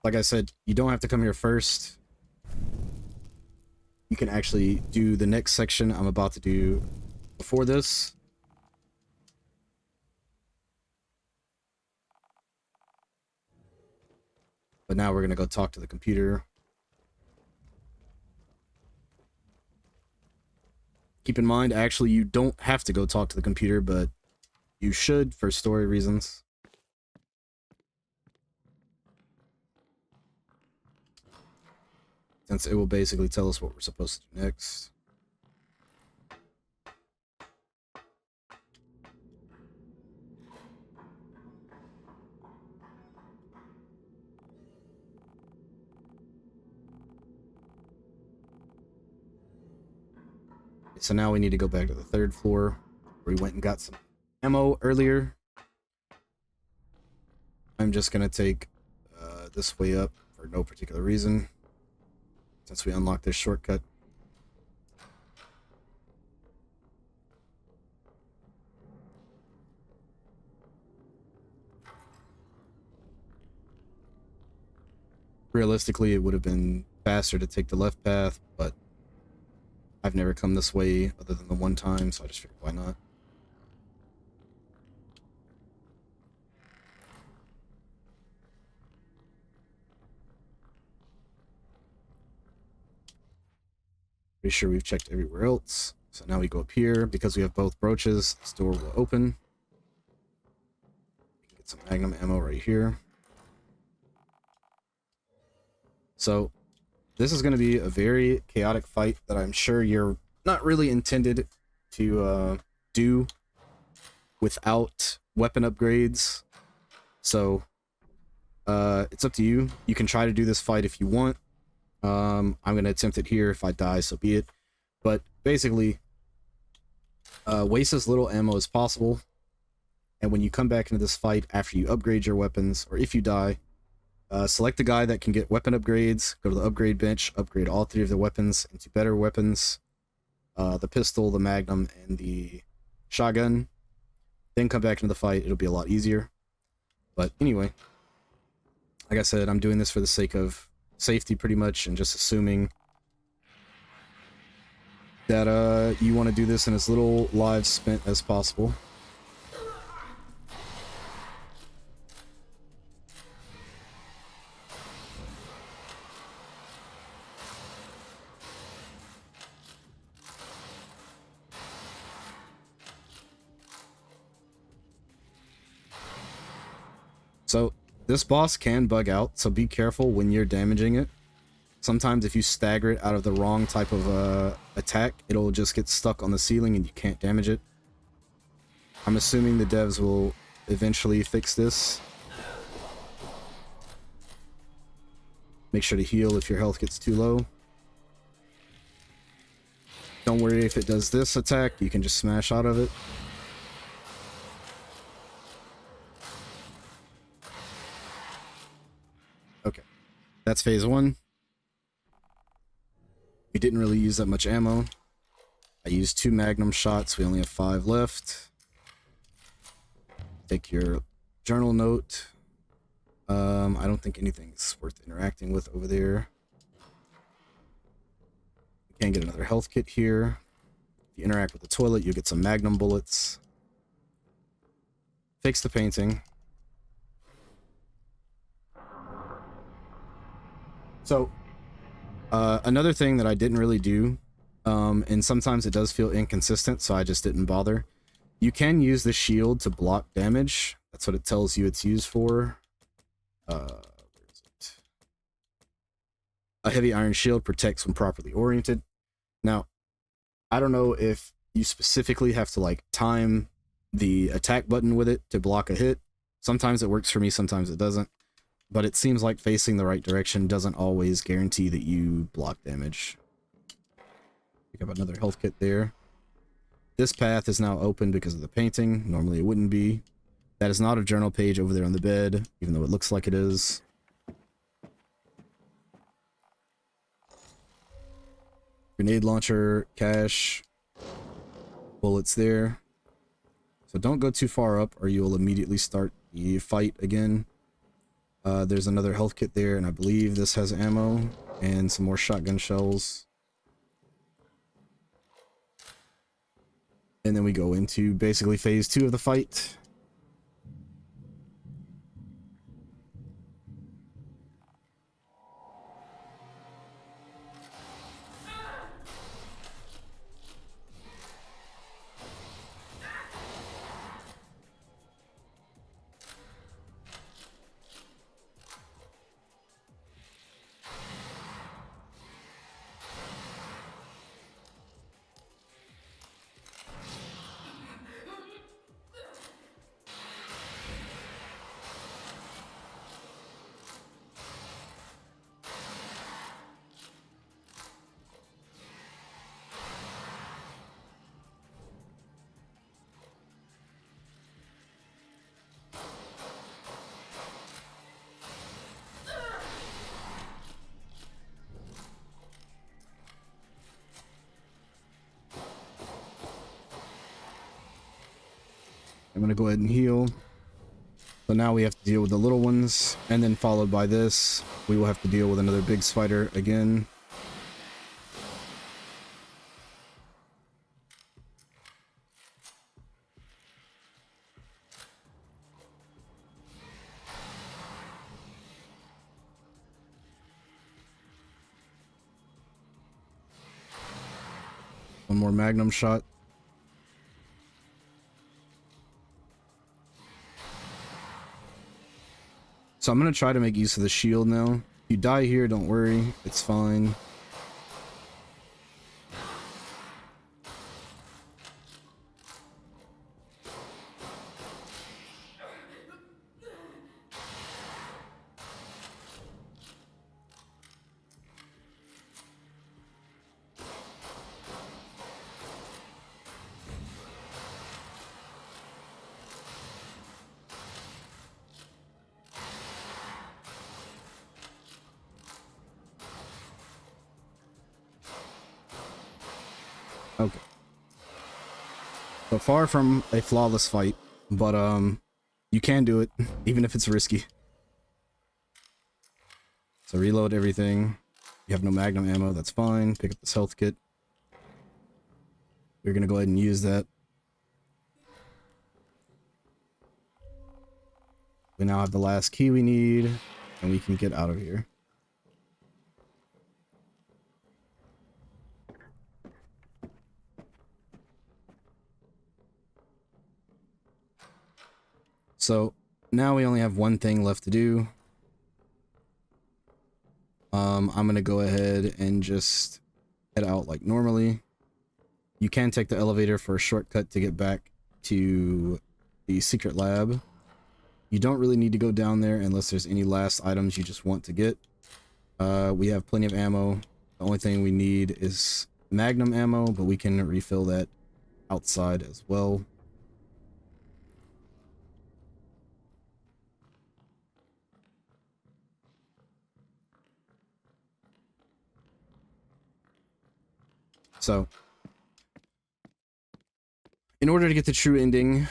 Like I said, you don't have to come here first. You can actually do the next section I'm about to do before this. But now we're going to go talk to the computer. Keep in mind, actually, you don't have to go talk to the computer, but you should for story reasons. Since it will basically tell us what we're supposed to do next. So now we need to go back to the third floor, where we went and got some ammo earlier. I'm just going to take this way up for no particular reason, since we unlocked this shortcut. Realistically, it would have been faster to take the left path, but I've never come this way other than the one time, so I just figured why not. Pretty sure we've checked everywhere else. So now we go up here. Because we have both brooches, this door will open. We can get some magnum ammo right here. So this is going to be a very chaotic fight that I'm sure you're not really intended to do without weapon upgrades. So it's up to you. You can try to do this fight if you want. I'm going to attempt it here. If I die, so be it. But basically, waste as little ammo as possible. And when you come back into this fight after you upgrade your weapons, or if you die, select the guy that can get weapon upgrades, go to the upgrade bench, upgrade all 3 of their weapons into better weapons. The pistol, the magnum, and the shotgun. Then come back into the fight. It'll be a lot easier. But anyway, like I said, I'm doing this for the sake of safety pretty much, and just assuming that you want to do this in as little lives spent as possible. So this boss can bug out, so be careful when you're damaging it. Sometimes if you stagger it out of the wrong type of attack, it'll just get stuck on the ceiling and you can't damage it. I'm assuming the devs will eventually fix this. Make sure to heal if your health gets too low. Don't worry if it does this attack, you can just smash out of it. Okay, that's phase 1. We didn't really use that much ammo. I used 2 magnum shots, we only have 5 left. Take your journal note. I don't think anything's worth interacting with over there. You can get another health kit here. If you interact with the toilet, you'll get some magnum bullets. Fix the painting. So, another thing that I didn't really do, and sometimes it does feel inconsistent, so I just didn't bother. You can use the shield to block damage. That's what it tells you it's used for. Where is it? A heavy iron shield protects when properly oriented. Now, I don't know if you specifically have to like time the attack button with it to block a hit. Sometimes it works for me, sometimes it doesn't. But it seems like facing the right direction doesn't always guarantee that you block damage. Pick up another health kit there. This path is now open because of the painting. Normally it wouldn't be. That is not a journal page over there on the bed, even though it looks like it is. Grenade launcher, cash, bullets there. So don't go too far up or you'll immediately start the fight again. There's another health kit there, and I believe this has ammo and some more shotgun shells. And then we go into basically phase 2 of the fight. I'm gonna go ahead and heal. So now we have to deal with the little ones, and then followed by this, we will have to deal with another big spider again. One more magnum shot. So I'm going to try to make use of the shield now. If you die here, don't worry. It's fine. Okay. So far from a flawless fight, but you can do it, even if it's risky. So reload everything. You have no magnum ammo, that's fine. Pick up this health kit. we're gonna go ahead and use that. We now have the last key we need, and we can get out of here. So now we only have one thing left to do. I'm gonna go ahead and just head out like normally. You can take the elevator for a shortcut to get back to the secret lab. You don't really need to go down there unless there's any last items you just want to get. We have plenty of ammo. The only thing we need is magnum ammo, but we can refill that outside as well. So, in order to get the true ending,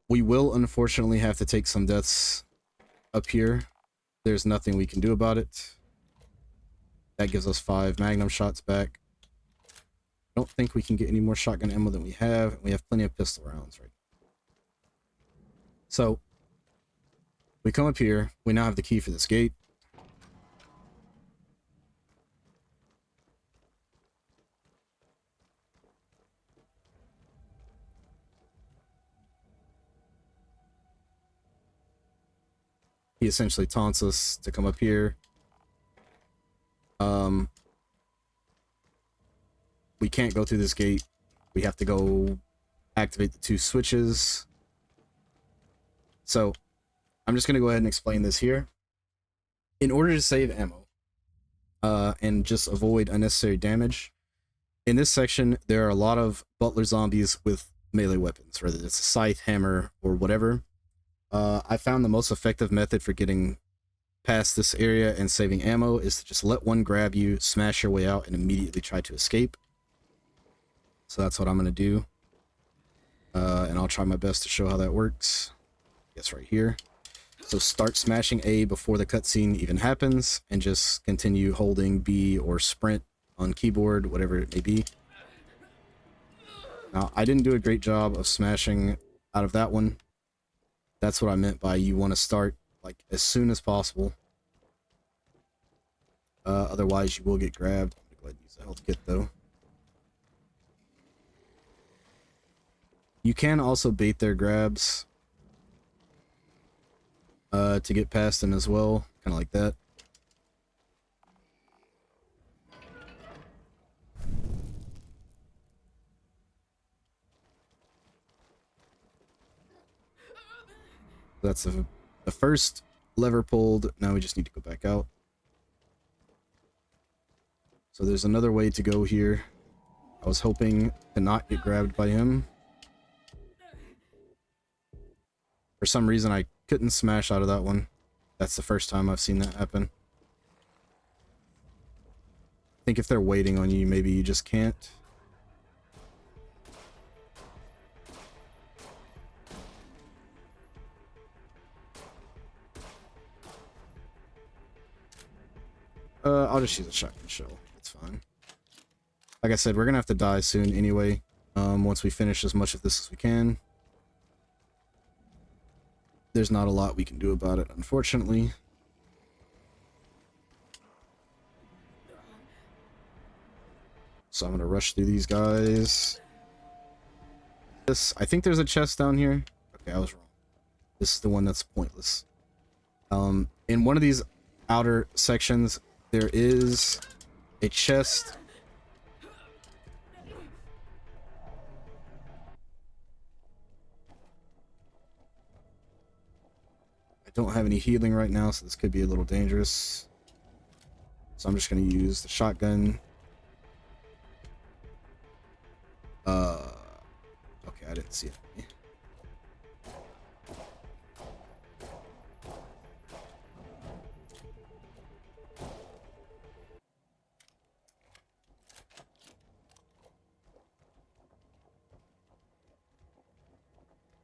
we will unfortunately have to take some deaths up here. There's nothing we can do about it. That gives us 5 magnum shots back. I don't think we can get any more shotgun ammo than we have. We have plenty of pistol rounds right now. So, we come up here. We now have the key for this gate. He essentially taunts us to come up here. We can't go through this gate. We have to go activate the 2 switches. So, I'm just going to go ahead and explain this here. In order to save ammo, and just avoid unnecessary damage, in this section, there are a lot of butler zombies with melee weapons, whether it's a scythe, hammer, or whatever. I found the most effective method for getting past this area and saving ammo is to just let one grab you, smash your way out, and immediately try to escape. So that's what I'm going to do. And I'll try my best to show how that works. I guess right here. So start smashing A before the cutscene even happens, and just continue holding B or sprint on keyboard, whatever it may be. Now, I didn't do a great job of smashing out of that one. That's what I meant by you want to start like as soon as possible. Otherwise, you will get grabbed. I'm gonna go ahead and use the health kit though. You can also bait their grabs to get past them as well, kind of like that. That's the first lever pulled. Now we just need to go back out. So there's another way to go here. I was hoping to not get grabbed by him. For some reason, I couldn't smash out of that one. That's the first time I've seen that happen. I think if they're waiting on you, maybe you just can't. I'll just use a shotgun shell. It's fine. Like I said, we're gonna have to die soon anyway. Once we finish as much of this as we can. There's not a lot we can do about it, unfortunately. So I'm gonna rush through these guys. I think there's a chest down here. Okay, I was wrong. This is the one that's pointless. In one of these outer sections, there is a chest. I don't have any healing right now, so this could be a little dangerous. So I'm just going to use the shotgun. Okay, I didn't see it.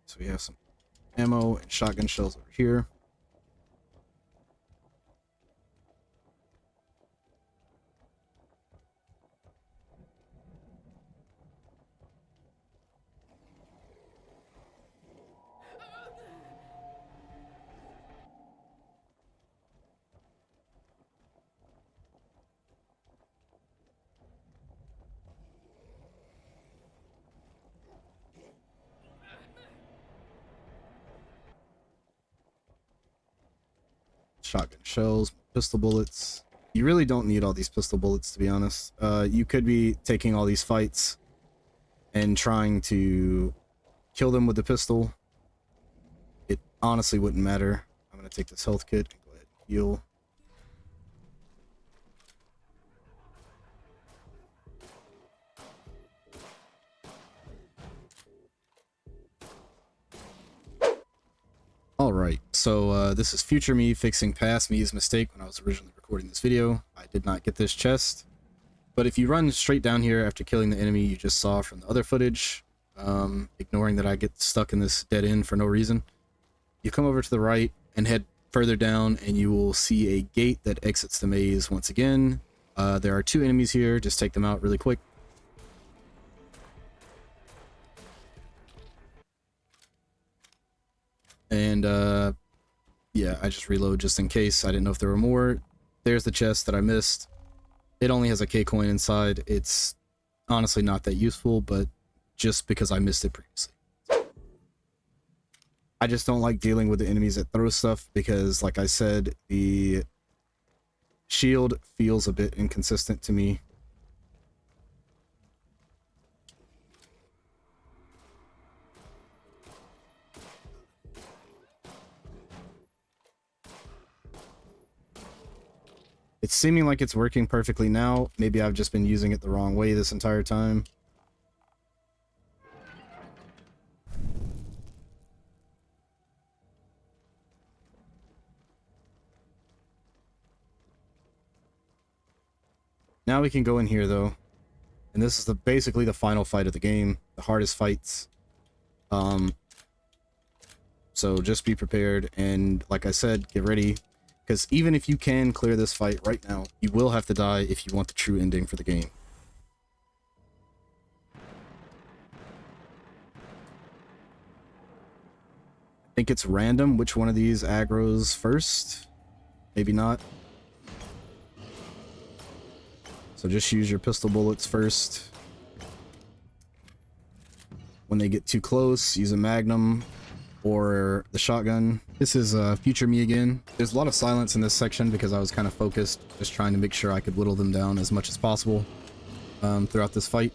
So we have some ammo and shotgun shells over here. shotgun shells, pistol bullets. You really don't need all these pistol bullets, to be honest. You could be taking all these fights and trying to kill them with the pistol. It honestly wouldn't matter. I'm going to take this health kit and go ahead and heal. Alright, so this is future me fixing past me's mistake when I was originally recording this video. I did not get this chest. But if you run straight down here after killing the enemy you just saw from the other footage, ignoring that I get stuck in this dead end for no reason, you come over to the right and head further down and you will see a gate that exits the maze once again. There are 2 enemies here, just take them out really quick. And yeah, I just reload just in case. I didn't know if there were more. There's the chest that I missed. It only has a K coin inside. It's honestly not that useful, but just because I missed it previously. I just don't like dealing with the enemies that throw stuff because, like I said, the shield feels a bit inconsistent to me. It's seeming like it's working perfectly now. Maybe I've just been using it the wrong way this entire time. Now we can go in here though. And this is basically the final fight of the game. The hardest fights. So just be prepared and, like I said, get ready. Because even if you can clear this fight right now, you will have to die if you want the true ending for the game. I think it's random which one of these aggroes first. Maybe not. So just use your pistol bullets first. When they get too close, use a magnum or the shotgun. This is future me again. There's a lot of silence in this section because I was kind of focused, just trying to make sure I could whittle them down as much as possible throughout this fight.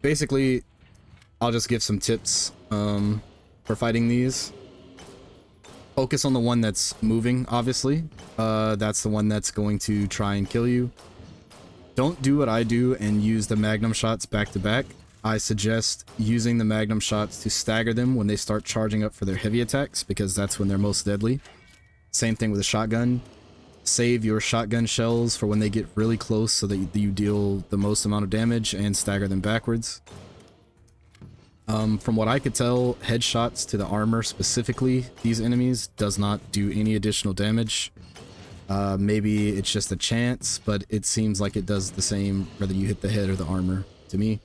Basically, I'll just give some tips for fighting these. Focus on the one that's moving, obviously. That's the one that's going to try and kill you. Don't do what I do and use the magnum shots back to back. I suggest using the magnum shots to stagger them when they start charging up for their heavy attacks, because that's when they're most deadly. Same thing with a shotgun. Save your shotgun shells for when they get really close so that you deal the most amount of damage, and stagger them backwards. From what I could tell, headshots to the armor specifically, these enemies, does not do any additional damage. Maybe it's just a chance, but it seems like it does the same whether you hit the head or the armor to me.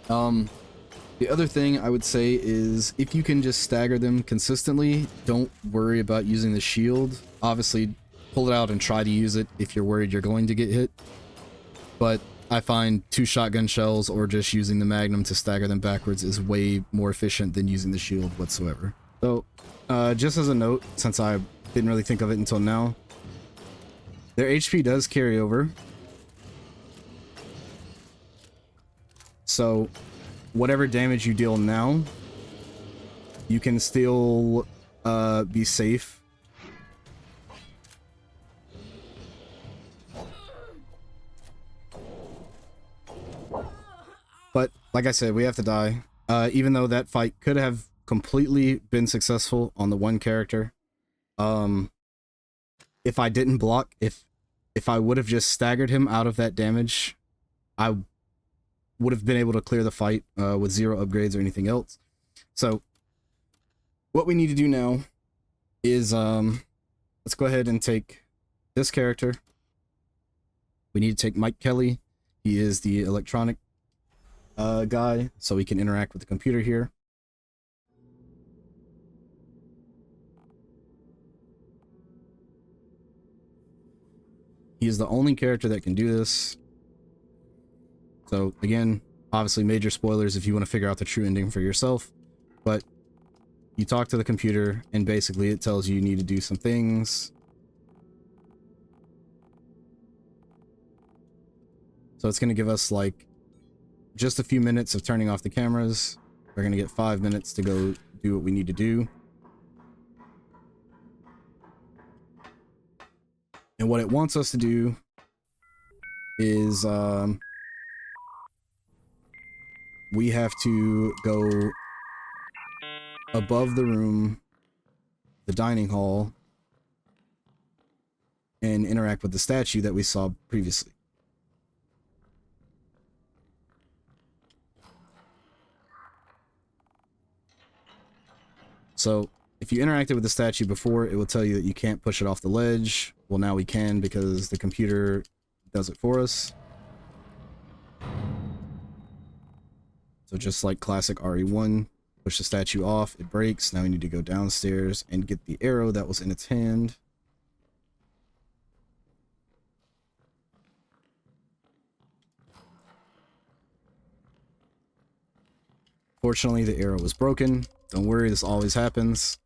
The other thing I would say is if you can just stagger them consistently, don't worry about using the shield. Obviously, pull it out and try to use it if you're worried you're going to get hit. But I find 2 shotgun shells or just using the magnum to stagger them backwards is way more efficient than using the shield whatsoever. So, just as a note, since I didn't really think of it until now, their HP does carry over. So, whatever damage you deal now, you can still be safe. But, like I said, we have to die. Even though that fight could have completely been successful on the one character. If I didn't block, if I would have just staggered him out of that damage, I would have been able to clear the fight with 0 upgrades or anything else. So what we need to do now is let's go ahead and take this character. We need to take Mike Kelly. He is the electronic guy, so we can interact with the computer here. He is the only character that can do this. So again, obviously major spoilers if you want to figure out the true ending for yourself, but you talk to the computer, and basically it tells you need to do some things. So it's going to give us like just a few minutes of turning off the cameras. We're going to get 5 minutes to go do what we need to do. And what it wants us to do is we have to go above the room, the dining hall, and interact with the statue that we saw previously. So if you interacted with the statue before, it will tell you that you can't push it off the ledge. Well, now we can because the computer does it for us. So just like classic RE1, push the statue off, it breaks. Now we need to go downstairs and get the arrow that was in its hand. Fortunately, the arrow was broken. Don't worry, this always happens.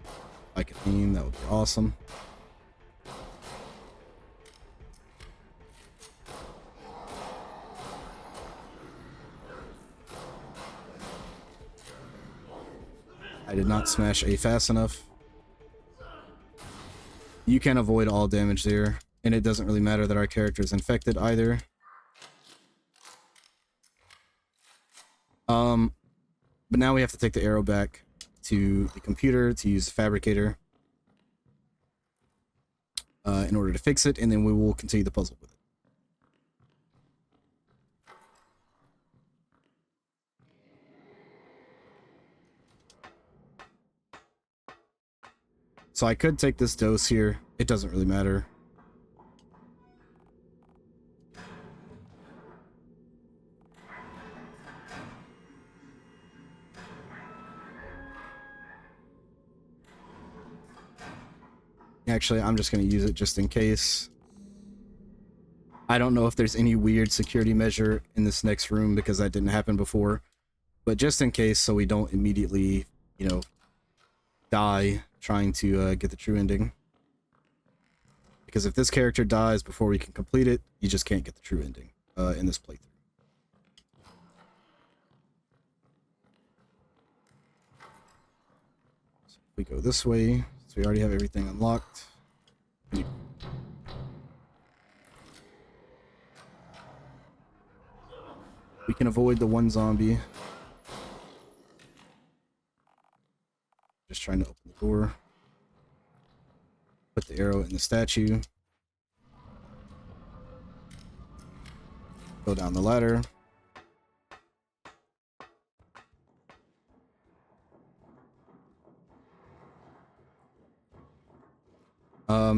If I could aim, that would be awesome. I did not smash A fast enough. You can avoid all damage there, and it doesn't really matter that our character is infected either. But now we have to take the arrow back to the computer to use the fabricator in order to fix it, and then we will continue the puzzle with it. So I could take this dose here. It doesn't really matter. Actually, I'm just going to use it just in case. I don't know if there's any weird security measure in this next room because that didn't happen before. But just in case, so we don't immediately, you know, die trying to get the true ending. Because if this character dies before we can complete it, you just can't get the true ending in this playthrough. So if we go this way, so we already have everything unlocked. We can avoid the one zombie. Just trying to open the door. Put the arrow in the statue. Go down the ladder.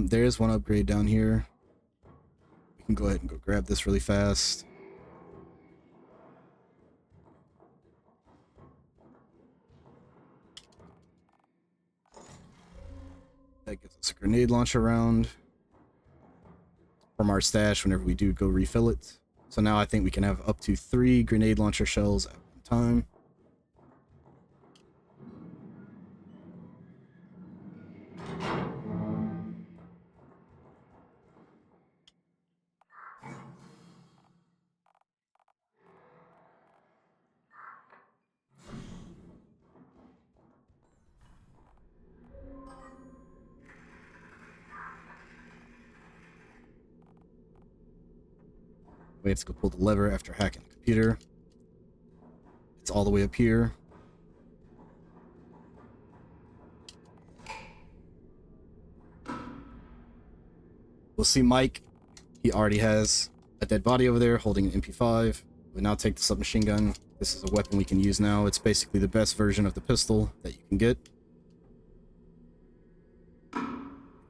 There is one upgrade down here. We can go ahead and go grab this really fast. That gives us a grenade launcher round from our stash whenever we do go refill it. So now I think we can have up to 3 grenade launcher shells at one time. We have to go pull the lever after hacking the computer. It's all the way up here. We'll see Mike. He already has a dead body over there holding an MP5. We now take the submachine gun. This is a weapon we can use now. It's basically the best version of the pistol that you can get.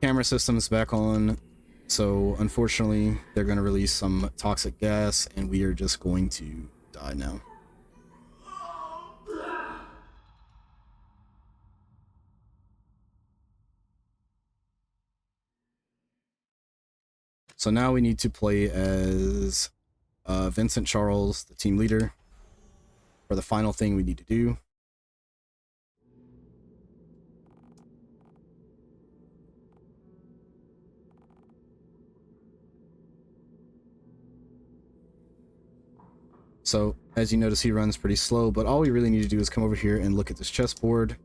Camera system's back on. So unfortunately, they're going to release some toxic gas, and we are just going to die now. So now we need to play as Vincent Charles, the team leader, for the final thing we need to do. So, as you notice, he runs pretty slow, but all we really need to do is come over here and look at this chessboard,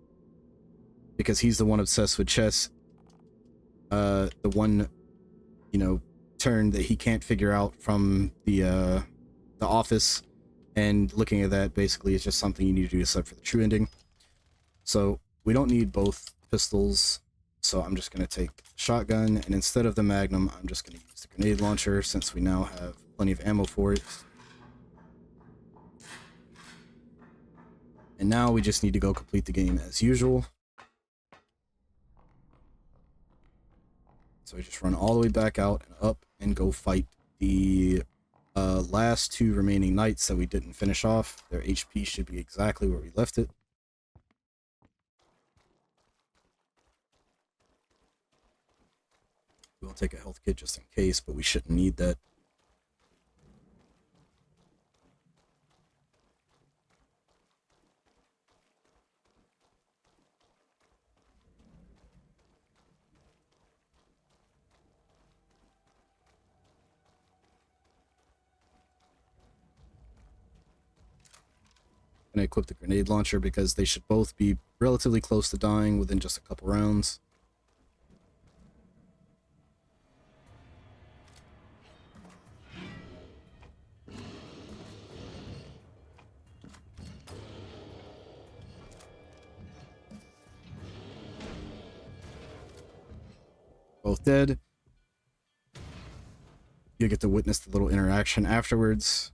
because he's the one obsessed with chess. The one, you know, turn that he can't figure out from the office, and looking at that basically is just something you need to do to set for the true ending. So, we don't need both pistols, so I'm just going to take the shotgun, and instead of the Magnum, I'm just going to use the grenade launcher, since we now have plenty of ammo for it. And now we just need to go complete the game as usual. So we just run all the way back out and up and go fight the last two remaining knights that we didn't finish off. Their HP should be exactly where we left it. We'll take a health kit just in case, but we shouldn't need that. And equip the grenade launcher because they should both be relatively close to dying within just a couple rounds. Both dead. You get to witness the little interaction afterwards.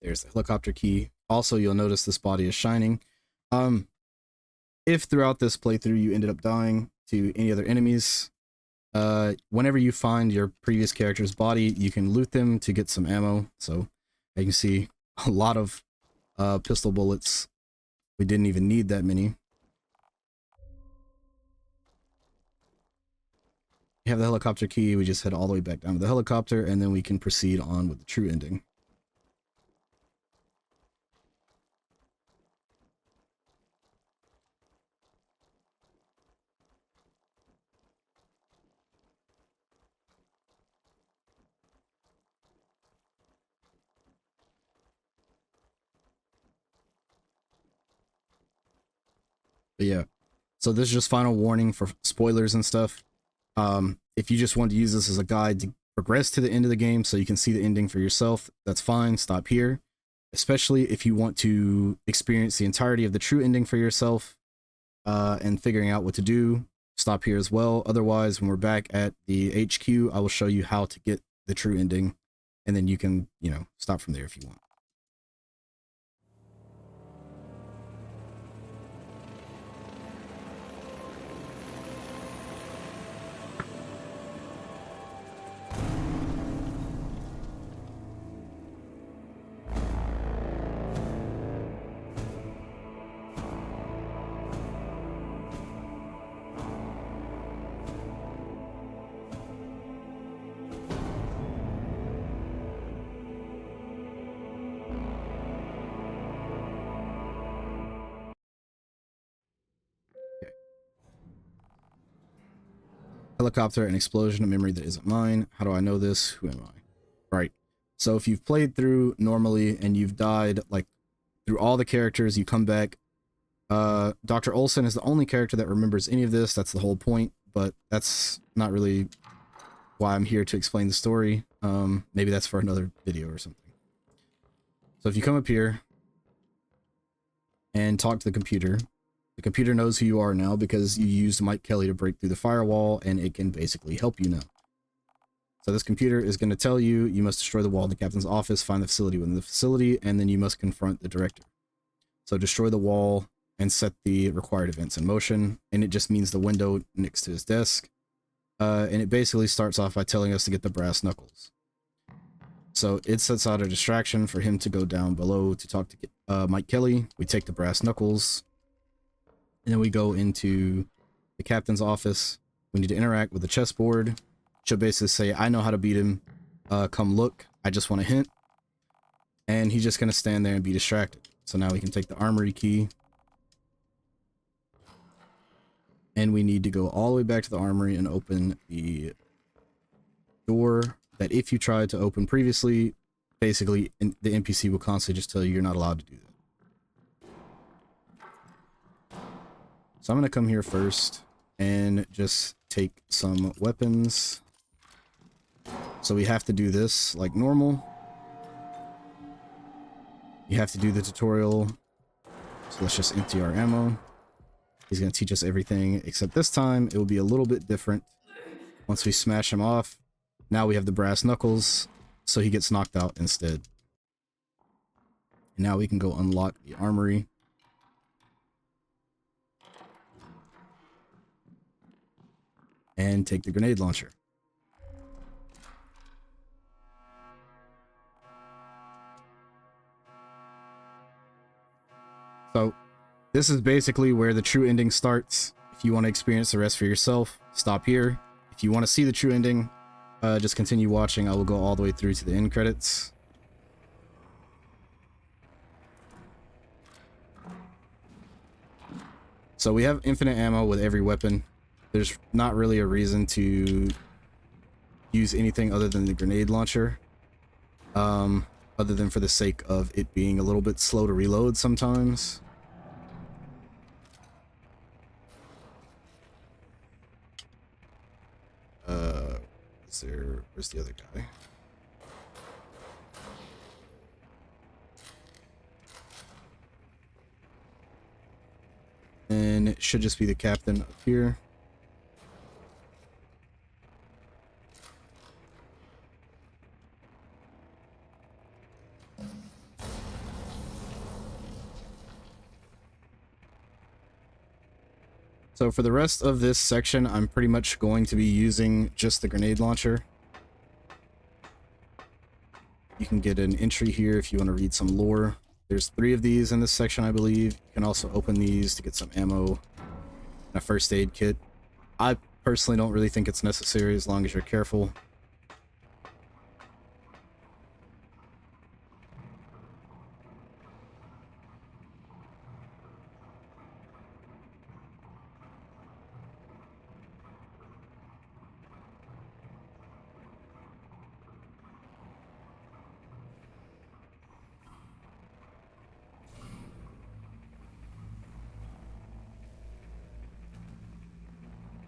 There's the helicopter key. Also, you'll notice this body is shining. If throughout this playthrough you ended up dying to any other enemies, whenever you find your previous character's body, you can loot them to get some ammo. So, you can see a lot of pistol bullets. We didn't even need that many. We have the helicopter key. We just head all the way back down to the helicopter, and then we can proceed on with the true ending. But yeah, so this is just final warning for spoilers and stuff. If you just want to use this as a guide to progress to the end of the game so you can see the ending for yourself, that's fine. Stop here. Especially if you want to experience the entirety of the true ending for yourself and figuring out what to do, stop here as well. Otherwise, when we're back at the HQ, I will show you how to get the true ending, and then you can, you know, stop from there if you want. Helicopter, an explosion, a memory that isn't mine. How do I know this? Who am I? Right. So if you've played through normally and you've died like through all the characters, you come back. Dr. Olson is the only character that remembers any of this. That's the whole point, but that's not really why I'm here to explain the story. Maybe that's for another video or something. So if you come up here and talk to the computer knows who you are now because you used Mike Kelly to break through the firewall, and it can basically help you now. So this computer is going to tell you you must destroy the wall in the captain's office, find the facility within the facility, and then you must confront the director. So destroy the wall and set the required events in motion, and it just means the window next to his desk. And it basically starts off by telling us to get the brass knuckles. So it sets out a distraction for him to go down below to talk to Mike Kelly. We take the brass knuckles. And then we go into the captain's office. We need to interact with the chessboard. She'll basically say, I know how to beat him. Come look. I just want a hint. And he's just going to stand there and be distracted. So now we can take the armory key. And we need to go all the way back to the armory and open the door that if you tried to open previously, basically the NPC will constantly just tell you you're not allowed to do that. So I'm going to come here first and just take some weapons. So we have to do this like normal. You have to do the tutorial. So let's just empty our ammo. He's going to teach us everything, except this time it will be a little bit different. Once we smash him off, now we have the brass knuckles, so he gets knocked out instead. And now we can go unlock the armory. And take the grenade launcher. So this is basically where the true ending starts. If you want to experience the rest for yourself, stop here. If you want to see the true ending, just continue watching. I will go all the way through to the end credits. So we have infinite ammo with every weapon. There's not really a reason to use anything other than the grenade launcher. Other than for the sake of it being a little bit slow to reload sometimes. Where's the other guy? And it should just be the captain up here. So for the rest of this section, I'm pretty much going to be using just the grenade launcher. You can get an entry here if you want to read some lore. There's 3 of these in this section, I believe. You can also open these to get some ammo and a first aid kit. I personally don't really think it's necessary as long as you're careful.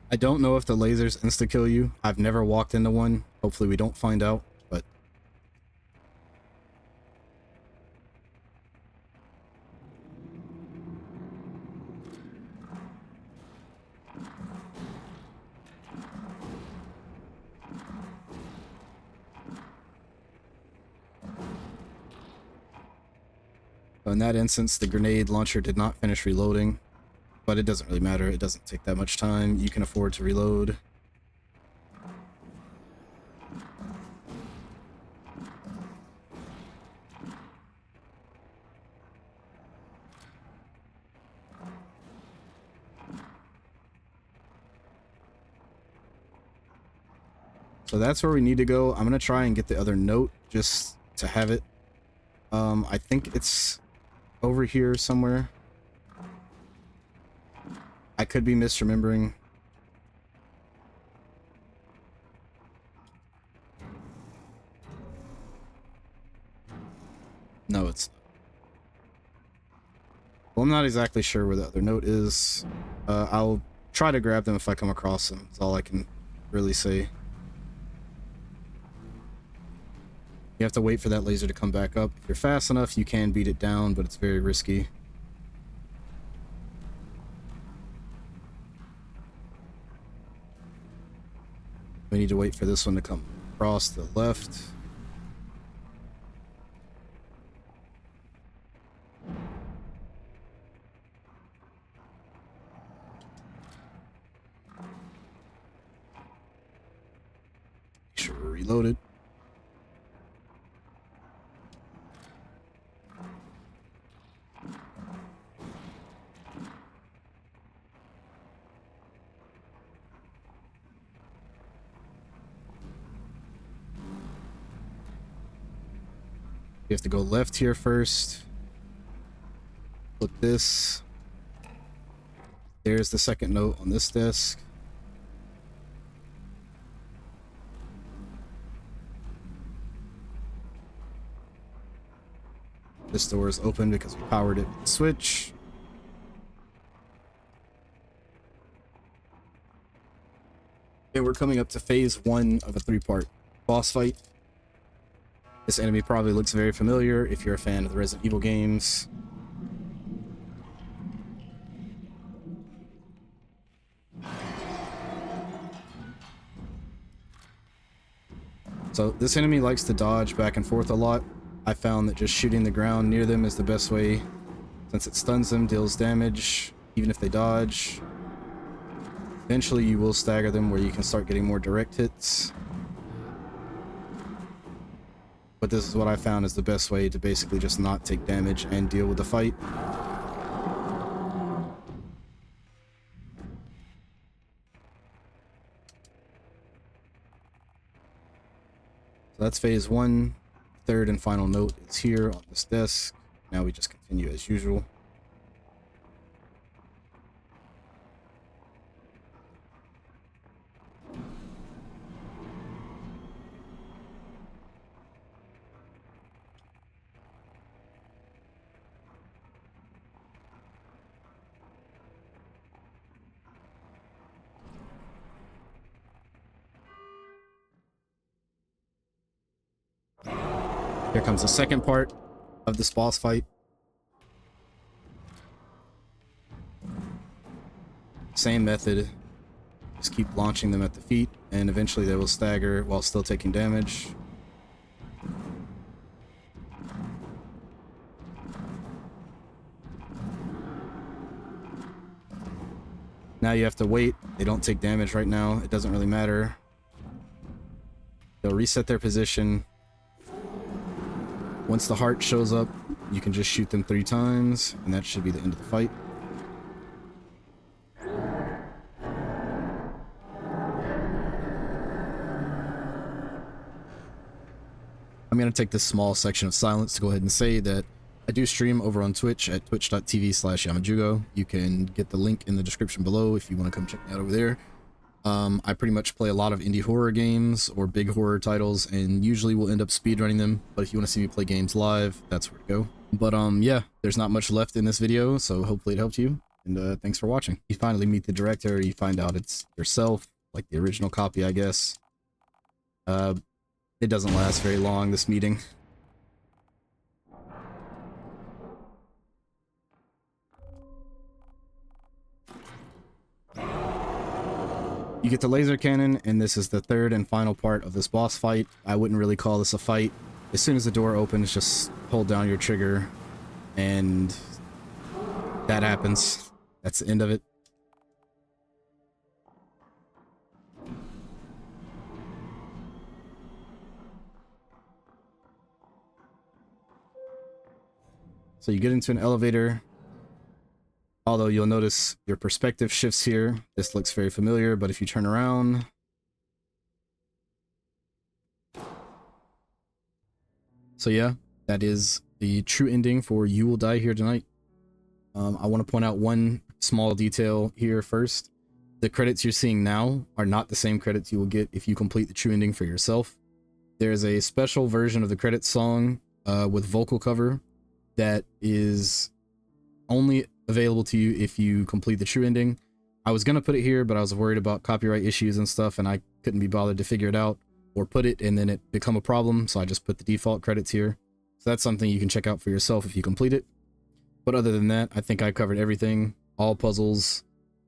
I don't know if the lasers insta-kill you. I've never walked into one. Hopefully we don't find out, but... So in that instance, the grenade launcher did not finish reloading. But it doesn't really matter. It doesn't take that much time. You can afford to reload. So that's where we need to go. I'm going to try and get the other note just to have it. I think it's over here somewhere. I could be misremembering. No, it's... Well, I'm not exactly sure where the other note is. I'll try to grab them if I come across them. That's all I can really say. You have to wait for that laser to come back up. If you're fast enough, you can beat it down, but it's very risky. We need to wait for this one to come across to the left. Make sure we're reloaded. You have to go left here first. Flip this. There's the second note on this desk. This door is open because we powered it with the switch. And we're coming up to phase 1 of a 3-part boss fight. This enemy probably looks very familiar if you're a fan of the Resident Evil games. So this enemy likes to dodge back and forth a lot. I found that just shooting the ground near them is the best way, since it stuns them, deals damage, even if they dodge. Eventually you will stagger them where you can start getting more direct hits. But this is what I found is the best way to basically just not take damage and deal with the fight. So that's phase 1. Third and final note is here on this desk. Now we just continue as usual. Here comes the second part of this boss fight. Same method. Just keep launching them at the feet, and eventually they will stagger while still taking damage. Now you have to wait. They don't take damage right now. It doesn't really matter. They'll reset their position. Once the heart shows up, you can just shoot them 3 times, and that should be the end of the fight. I'm going to take this small section of silence to go ahead and say that I do stream over on Twitch at twitch.tv/yamajugo. You can get the link in the description below if you want to come check me out over there. I pretty much play a lot of indie horror games or big horror titles, and usually will end up speedrunning them. But if you want to see me play games live, that's where to go. But yeah, there's not much left in this video, so hopefully it helped you. And thanks for watching. You finally meet the director, you find out it's yourself, like the original copy, I guess. It doesn't last very long, this meeting. You get the laser cannon, and this is the third and final part of this boss fight. I wouldn't really call this a fight. As soon as the door opens, just hold down your trigger, and that happens. That's the end of it. So you get into an elevator. Although you'll notice your perspective shifts here. This looks very familiar, but if you turn around... So yeah, that is the true ending for You Will Die Here Tonight. I want to point out one small detail here first. The credits you're seeing now are not the same credits you will get if you complete the true ending for yourself. There's a special version of the credits song with vocal cover that is only available to you if you complete the true ending. I was gonna put it here, but I was worried about copyright issues and stuff, and I couldn't be bothered to figure it out or put it and then it become a problem, so I just put the default credits here. So that's something you can check out for yourself if you complete it. But other than that, I think I covered everything. All puzzles,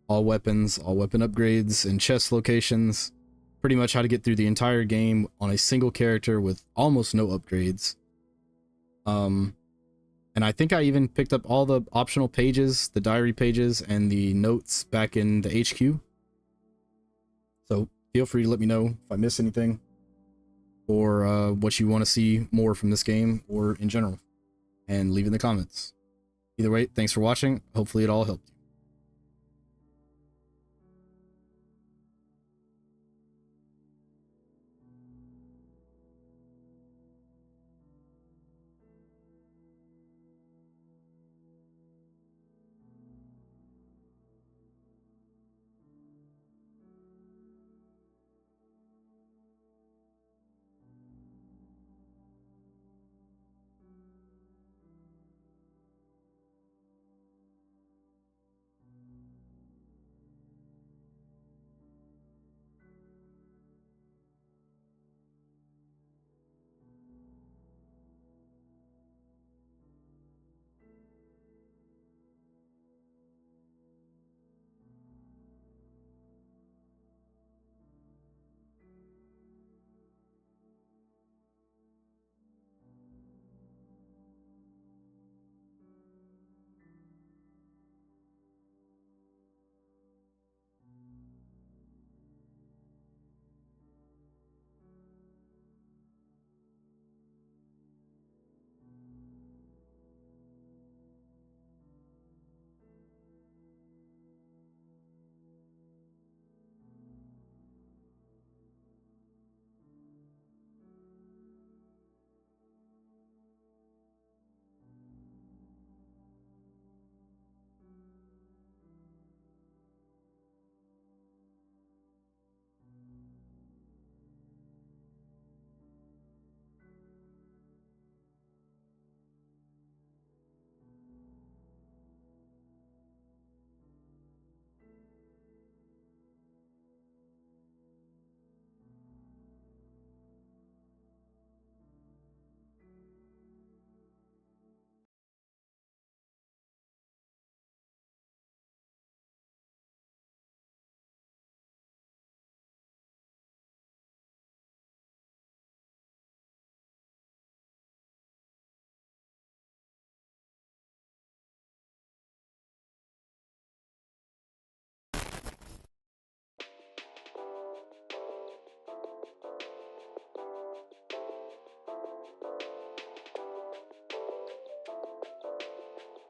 all weapons, all weapon upgrades, and chest locations. Pretty much how to get through the entire game on a single character with almost no upgrades. And I think I even picked up all the optional pages, the diary pages, and the notes back in the HQ. So feel free to let me know if I miss anything, or what you want to see more from this game, or in general, and leave in the comments. Either way, thanks for watching. Hopefully it all helped you.